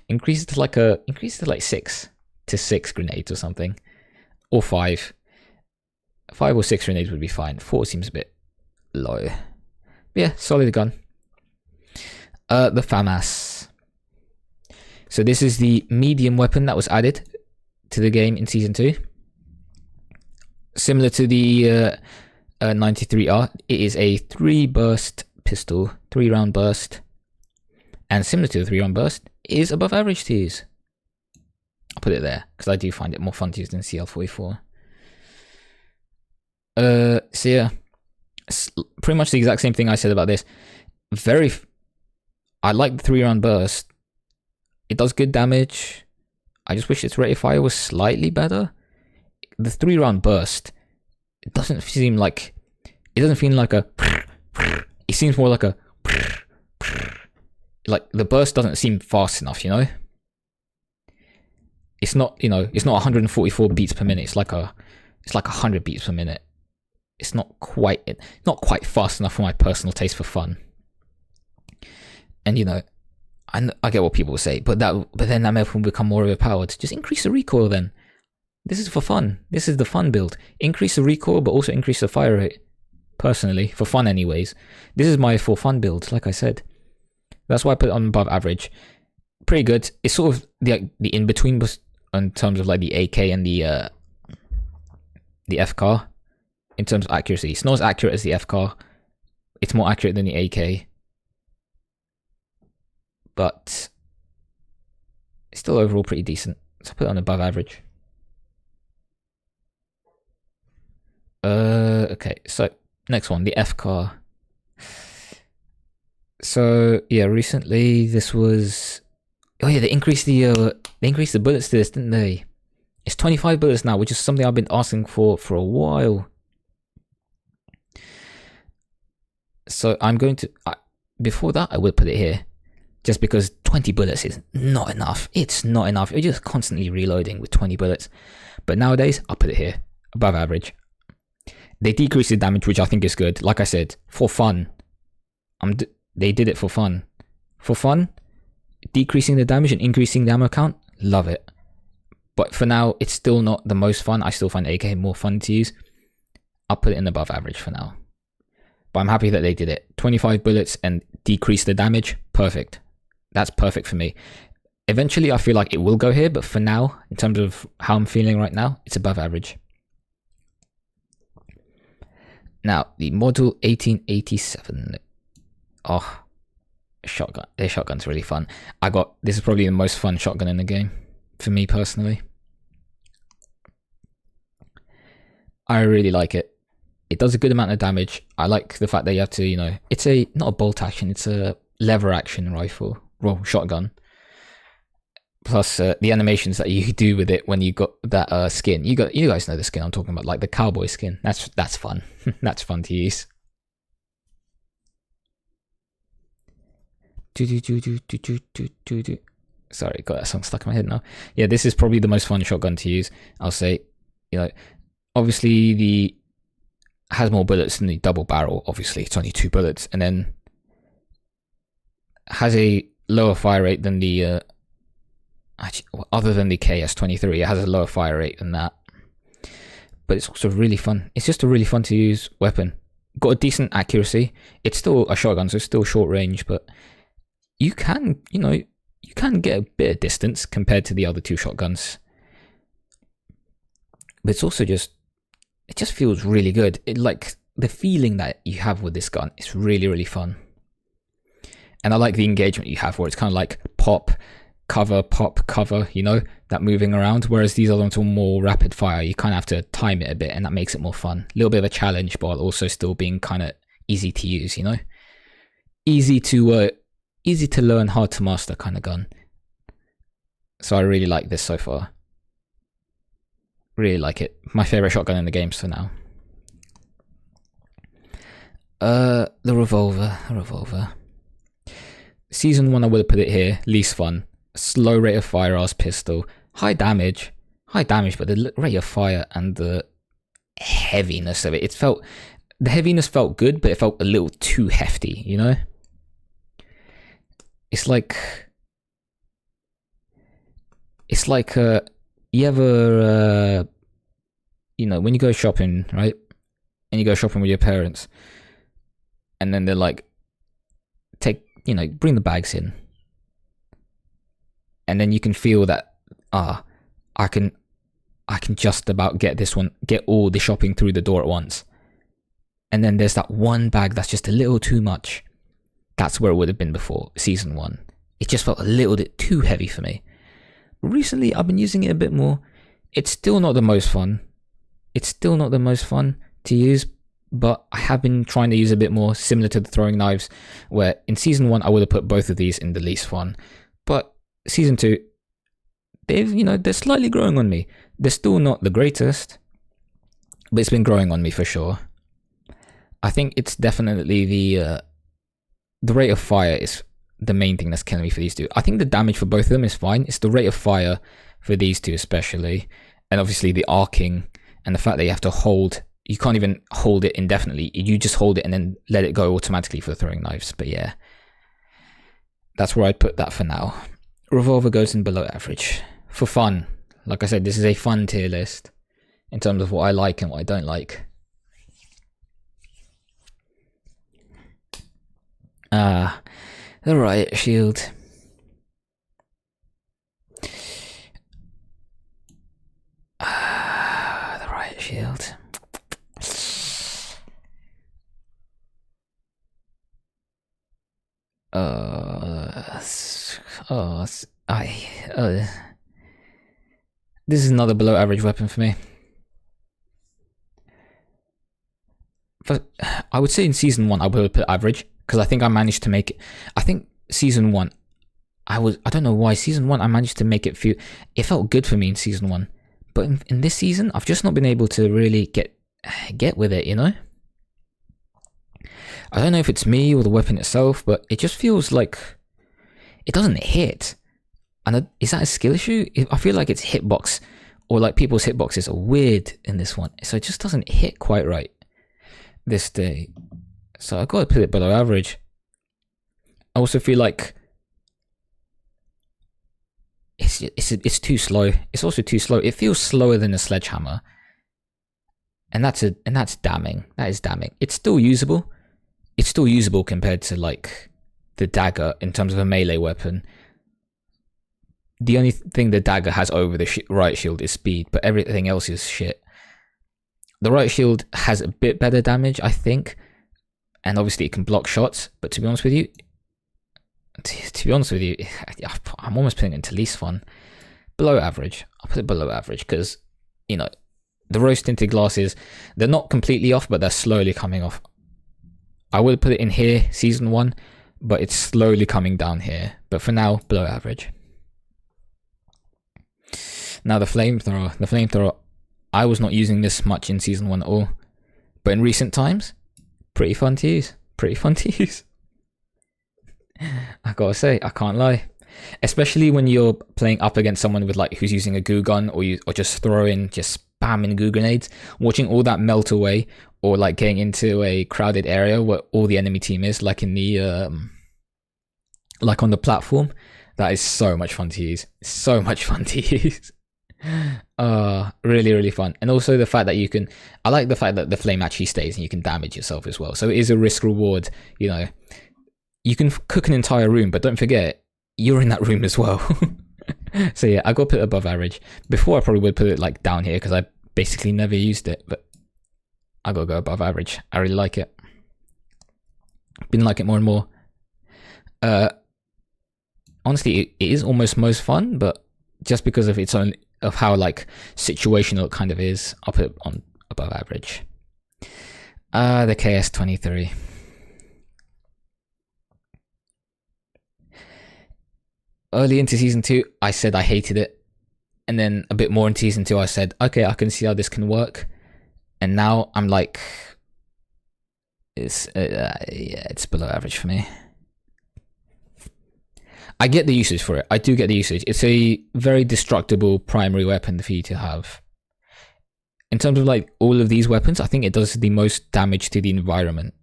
Increase it to like 6 grenades or something, or 5 or 6 grenades would be fine. 4 seems a bit low. But yeah, solid gun. The FAMAS. So this is the medium weapon that was added to the game in Season 2. Similar to the 93R, it is a 3-burst pistol, 3-round burst. And similar to the 3-round burst, it is above average to use. I'll put it there, because I do find it more fun to use than CL44. So yeah, pretty much the exact same thing I said about this. I like the 3-round burst. It does good damage. I just wish its rate of fire was slightly better. The 3-round burst, it doesn't feel like a. It seems more like a. Like the burst doesn't seem fast enough, you know. It's not 144 beats per minute. It's like 100 beats per minute. It's not quite fast enough for my personal taste for fun. And you know, I get what people say, but then that map will become more overpowered. Just increase the recoil then. This is for fun. This is the fun build. Increase the recoil, but also increase the fire rate. Personally, for fun anyways. This is my for fun build, like I said. That's why I put it on above average. Pretty good. It's sort of the in-between in terms of like the AK and the FCAR. In terms of accuracy. It's not as accurate as the FCAR. It's more accurate than the AK. But it's still overall pretty decent. So I put it on above average. Okay, so next one, the FCAR. So yeah, recently this was, they increased the bullets to this, didn't they? It's 25 bullets now, which is something I've been asking for a while. So I'm going to, before that I would put it here, just because 20 bullets is not enough. It's not enough. You're just constantly reloading with 20 bullets. But nowadays, I'll put it here, above average. They decrease the damage, which I think is good. Like I said, for fun. They did it for fun. For fun, decreasing the damage and increasing the ammo count, love it. But for now, it's still not the most fun. I still find AK more fun to use. I'll put it in above average for now. But I'm happy that they did it. 25 bullets and decrease the damage. Perfect. That's perfect for me. Eventually, I feel like it will go here, but for now, in terms of how I'm feeling right now, it's above average. Now, the Model 1887. Oh, shotgun. Their shotgun's really fun. This is probably the most fun shotgun in the game, for me personally. I really like it. It does a good amount of damage. I like the fact that you have to, it's not a bolt action, it's a lever action rifle, shotgun. Plus the animations that you do with it when you got that skin. You guys know the skin I'm talking about, like the cowboy skin. That's fun. That's fun to use. Sorry, got that song stuck in my head now. Yeah, this is probably the most fun shotgun to use. I'll say, obviously has more bullets than the double barrel. Obviously, it's only 2 bullets, and then has a lower fire rate than the other than the KS23. It has a lower fire rate than that, but it's also really fun. It's just a really fun to use weapon. Got a decent accuracy. It's still a shotgun, so it's still short range, but you can get a bit of distance compared to the other 2 shotguns. But it's also it just feels really good. Like the feeling that you have with this gun is really, really fun. And I like the engagement you have where it's kind of like pop, cover, that moving around. Whereas these other ones are more rapid fire. You kind of have to time it a bit, and that makes it more fun. A little bit of a challenge, but also still being kind of easy to use, Easy to learn, hard to master kind of gun. So I really like this so far. Really like it. My favorite shotgun in the games for now. The revolver. Season 1, I would have put it here. Least fun. Slow rate of fire ass pistol. High damage, but the rate of fire and the heaviness of it. The heaviness felt good, but it felt a little too hefty, It's like you ever, when you go shopping, right? And you go shopping with your parents, and then they're like, bring the bags in. And then you can feel that, I can just about get all the shopping through the door at once. And then there's that one bag that's just a little too much. That's where it would have been before, Season 1. It just felt a little bit too heavy for me. Recently, I've been using it a bit more. It's still not the most fun. To use, but I have been trying to use a bit more, similar to the throwing knives, where in Season 1, I would have put both of these in the least fun. But Season 2, they're slightly growing on me. They're still not the greatest, but it's been growing on me for sure. I think it's definitely the rate of fire is the main thing that's killing me for these 2. I think the damage for both of them is fine. It's the rate of fire for these 2 especially, and obviously the arcing and the fact that you have to hold. You can't even hold it indefinitely. You just hold it and then let it go automatically for the throwing knives. But yeah, that's where I'd put that for now. Revolver goes in below average. For fun. Like I said, this is a fun tier list in terms of what I like and what I don't like. The riot shield. The riot shield. This is another below average weapon for me. But I would say in Season 1 I would have put average, because I think I managed to make it. I think Season 1, I don't know why, Season 1 I managed to make it feel, it felt good for me in Season 1. But in this season, I've just not been able to really get with it, I don't know if it's me or the weapon itself, but it just feels like it doesn't hit. And is that a skill issue? I feel like it's hitbox, or like people's hitboxes are weird in this one, so it just doesn't hit quite right this day. So I gotta put it below average. I also feel like it's too slow. It's also too slow. It feels slower than a sledgehammer. and that's damning. That is damning. It's still usable. It's still usable compared to like the dagger in terms of a melee weapon. The only thing the dagger has over the right shield is speed, but everything else is shit. The right shield has a bit better damage, I think, and obviously it can block shots. But to be honest with you, I'm almost putting it into least fun. Below average. I'll put it below average because, you know, the rose tinted glasses, they're not completely off, but they're slowly coming off. I would put it in here, season 1, but it's slowly coming down here. But for now, below average. Now the flamethrower, I was not using this much in season 1 at all, but in recent times, pretty fun to use. I gotta say, I can't lie. Especially when you're playing up against someone with like who's using a goo gun or just spamming goo grenades, watching all that melt away, or like getting into a crowded area where all the enemy team is, like in the like on the platform. That is so much fun to use. Really, really fun. And also the fact that I like the fact that the flame actually stays and you can damage yourself as well. So it is a risk reward, you know. You can cook an entire room, but don't forget, you're in that room as well. So yeah, I got to put it above average. Before I probably would put it like down here because I basically never used it, but I got to go above average. I really like it. Been like it more and more. Honestly, it is almost most fun, but just because of its own, of how like situational it kind of is, I'll put it on above average. The KS-23. Early into season 2, I said I hated it, and then a bit more in season 2, I said, okay, I can see how this can work, and now I'm like, it's below average for me. I get the usage for it. I do get the usage. It's a very destructible primary weapon for you to have. In terms of like all of these weapons, I think it does the most damage to the environment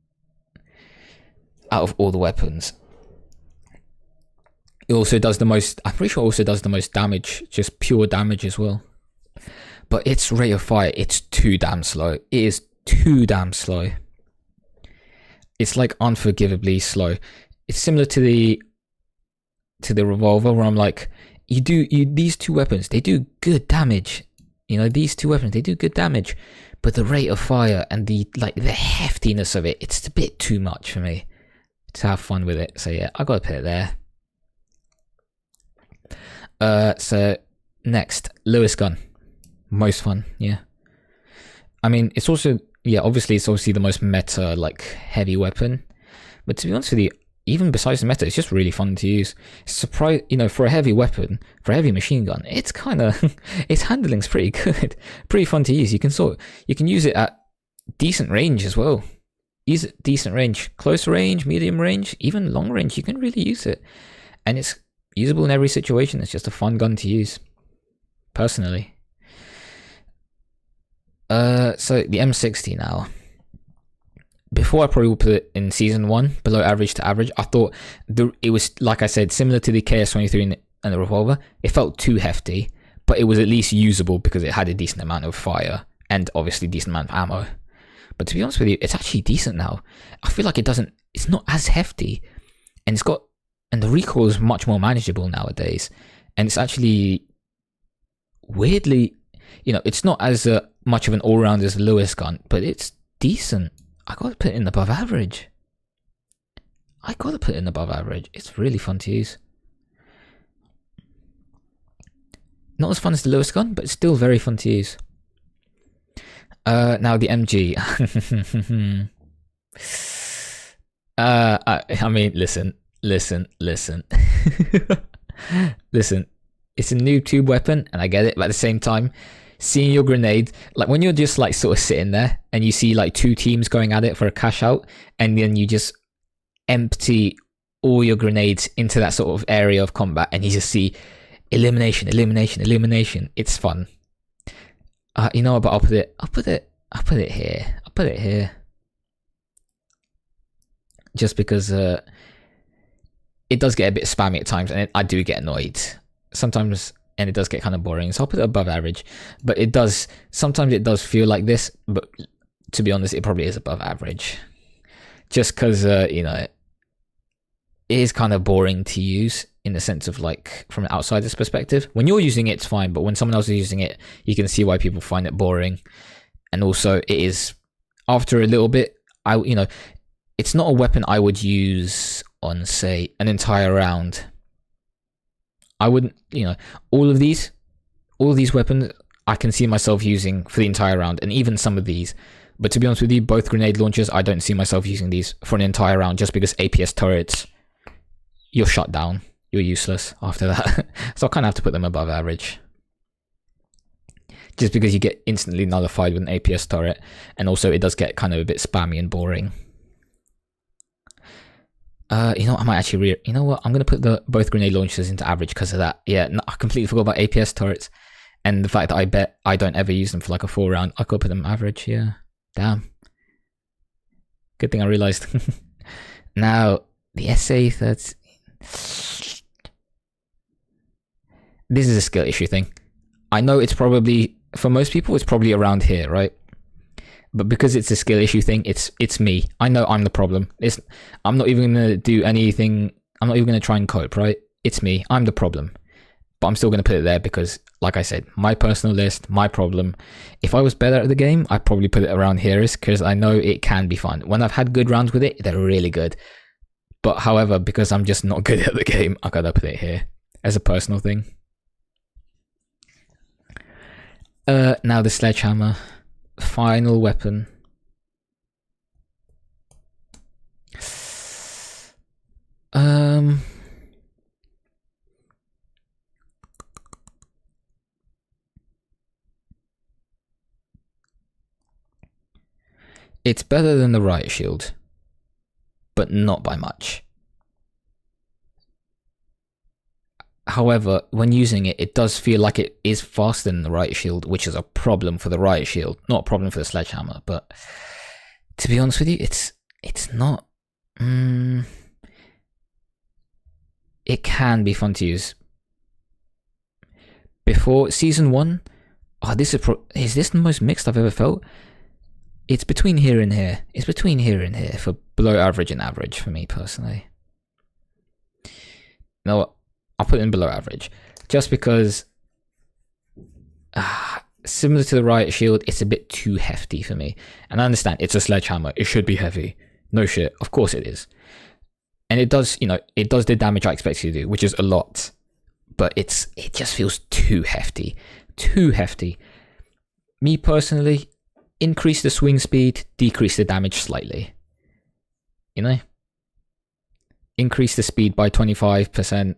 out of all the weapons. It also does the most, I'm pretty sure it also does the most damage, just pure damage as well. But its rate of fire, it's too damn slow. It is too damn slow. It's like unforgivably slow. It's similar to the revolver where I'm like, these two weapons, they do good damage. You know, these two weapons, they do good damage. But the rate of fire and the heftiness of it, it's a bit too much for me to have fun with it. So yeah, I gotta put it there. So next, Lewis gun. Most fun, yeah. I mean, it's also, yeah, obviously it's obviously the most meta, like, heavy weapon. But to be honest with you, even besides the meta, it's just really fun to use. Surprise, you know, for a heavy weapon, for a heavy machine gun, it's kind of, its handling's pretty good. Pretty fun to use. You can use it at decent range as well. Use it decent range, close range, medium range, even long range. You can really use it. And it's usable in every situation. It's just a fun gun to use, personally. So the M60 now. Before I probably would put it in season 1, below average to average. I thought it was, like I said, similar to the KS-23 and the revolver. It felt too hefty, but it was at least usable because it had a decent amount of fire and obviously decent amount of ammo. But to be honest with you, it's actually decent now. I feel like it's not as hefty, and the recoil is much more manageable nowadays. And it's actually weirdly, you know, it's not as much of an all-round as the Lewis gun, but it's decent. I gotta put it in above average. It's really fun to use. Not as fun as the Lewis gun, but it's still very fun to use. Now the MG. I mean, listen. Listen. It's a noob tube weapon, and I get it, but at the same time, seeing your grenade, like when you're just like sort of sitting there and you see like two teams going at it for a cash out, and then you just empty all your grenades into that sort of area of combat, and you just see elimination. It's fun. You know what? But I'll put it here. Just because it does get a bit spammy at times, and I do get annoyed. Sometimes and it does get kind of boring. So I'll put it above average. But it does, sometimes it does feel like this, but to be honest, it probably is above average. Just because, you know, it is kind of boring to use in the sense of like from an outsider's perspective. When you're using it, it's fine, but when someone else is using it, you can see why people find it boring. And also, it is, after a little bit, you know, it's not a weapon I would use on, say, an entire round. I wouldn't, you know, all of these weapons I can see myself using for the entire round, and even some of these. But to be honest with you, both grenade launchers, I don't see myself using these for an entire round, just because APS turrets, you're shut down. You're useless after that. So I kind of have to put them above average. Just because you get instantly nullified with an APS turret, and also it does get kind of a bit spammy and boring. You know what, I might actually you know what, I'm going to put both grenade launchers into average because of that. Yeah, no, I completely forgot about APS turrets. And the fact that I bet I don't ever use them for like a 4 round. I could put them average, yeah. Damn. Good thing I realized. Now, the SA-13. This is a skill issue thing. I know it's probably, for most people, it's probably around here, right? But because it's a skill issue thing, it's me. I know I'm the problem. I'm not even going to do anything. I'm not even going to try and cope, right? It's me. I'm the problem. But I'm still going to put it there because, like I said, my personal list, my problem. If I was better at the game, I'd probably put it around here because I know it can be fun. When I've had good rounds with it, they're really good. But however, because I'm just not good at the game, I gotta put it here as a personal thing. Now the sledgehammer. Final weapon. It's better than the riot shield, but not by much. However, when using it, it does feel like it is faster than the riot shield, which is a problem for the riot shield, not a problem for the sledgehammer. But to be honest with you, it's not. It can be fun to use. Before season 1, is this the most mixed I've ever felt? It's between here and here. It's between here and here for below average and average for me personally. No, I'll put it in below average. Just because, similar to the riot shield, it's a bit too hefty for me. And I understand, it's a sledgehammer. It should be heavy. No shit. Of course it is. And it does, you know, it does the damage I expect it to do, which is a lot. But it just feels too hefty. Too hefty. Me personally, increase the swing speed, decrease the damage slightly. You know? Increase the speed by 25%,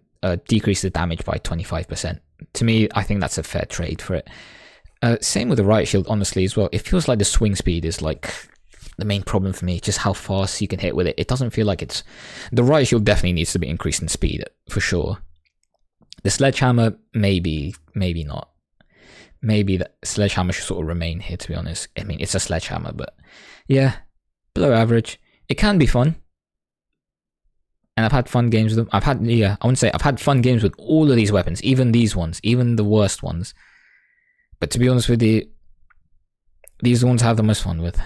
decrease the damage by 25%. To me, I think that's a fair trade for it. Same with the riot shield, honestly, as well. It feels like the swing speed is like the main problem for me, just how fast you can hit with it. It doesn't feel like it's... The riot shield definitely needs to be increased in speed, for sure. The sledgehammer, maybe not. Maybe the sledgehammer should sort of remain here, to be honest. I mean, it's a sledgehammer, but yeah, below average. It can be fun. And I've had fun games with them. I've had fun games with all of these weapons, even these ones, even the worst ones. But to be honest with you, these are the ones I have the most fun with.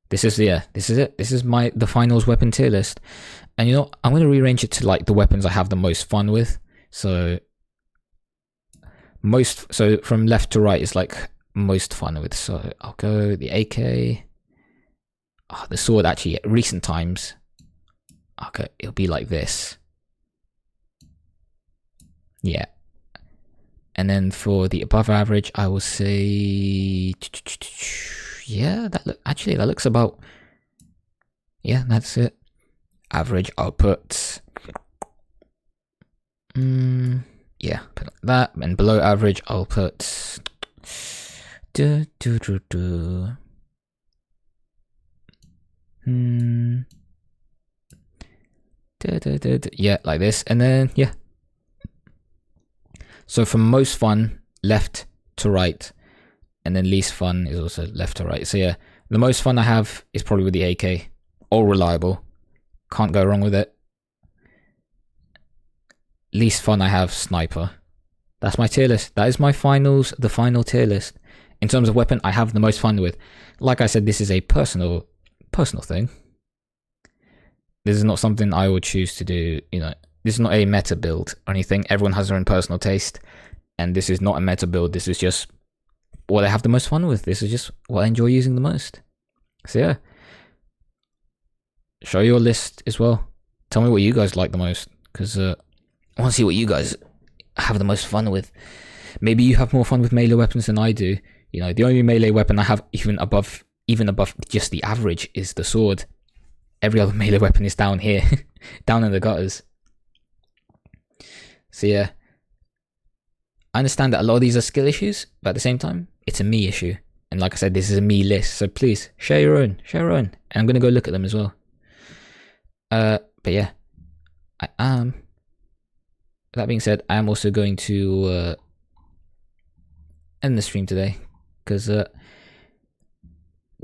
This is it. This is the finals weapon tier list. And you know, I'm going to rearrange it to like the weapons I have the most fun with. So from left to right is like most fun with. So I'll go the AK. Oh, the sword actually, recent times. Okay, it'll be like this. Yeah. And then for the above average, I will say, yeah, that looks about, yeah, that's it. Average, I'll put, yeah, put like that. And below average, I'll put, yeah, like this. And then, yeah. So from most fun, left to right, and then least fun is also left to right. So yeah, the most fun I have is probably with the AK. All reliable. Can't go wrong with it. Least fun I have, sniper. That's my tier list. That is my finals, the final tier list. In terms of weapon, I have the most fun with. Like I said, this is a personal thing. This is not something I would choose to do, you know. This is not a meta build or anything. Everyone has their own personal taste. And this is not a meta build. This is just what I have the most fun with. This is just what I enjoy using the most. So yeah. Show your list as well. Tell me what you guys like the most. Because I want to see what you guys have the most fun with. Maybe you have more fun with melee weapons than I do. You know, the only melee weapon I have even above just the average is the sword. Every other melee weapon is down here. Down in the gutters. So yeah. I understand that a lot of these are skill issues, but at the same time, it's a me issue. And like I said, this is a me list, so please, share your own. And I'm going to go look at them as well. But yeah. That being said, I am also going to end the stream today. Because going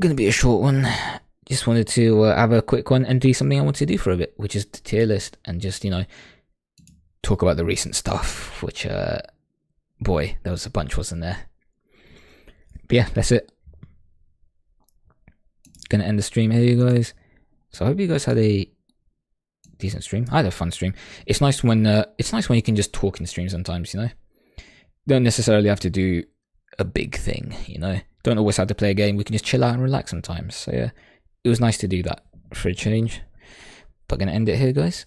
to be a short one. Just wanted to have a quick one and do something I want to do for a bit, which is the tier list. And just, you know, talk about the recent stuff, which, boy, there was a bunch, wasn't there? But yeah, that's it. Gonna end the stream here, you guys. So I hope you guys had a decent stream. I had a fun stream. It's nice when you can just talk in stream sometimes, you know. Don't necessarily have to do a big thing, you know. Don't always have to play a game. We can just chill out and relax sometimes. So yeah, it was nice to do that for a change. But gonna end it here, guys.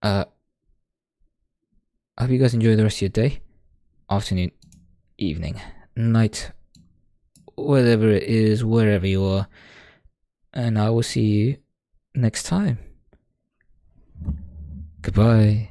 I hope you guys enjoy the rest of your day, afternoon, evening, night, whatever it is, wherever you are. And I will see you next time. Goodbye.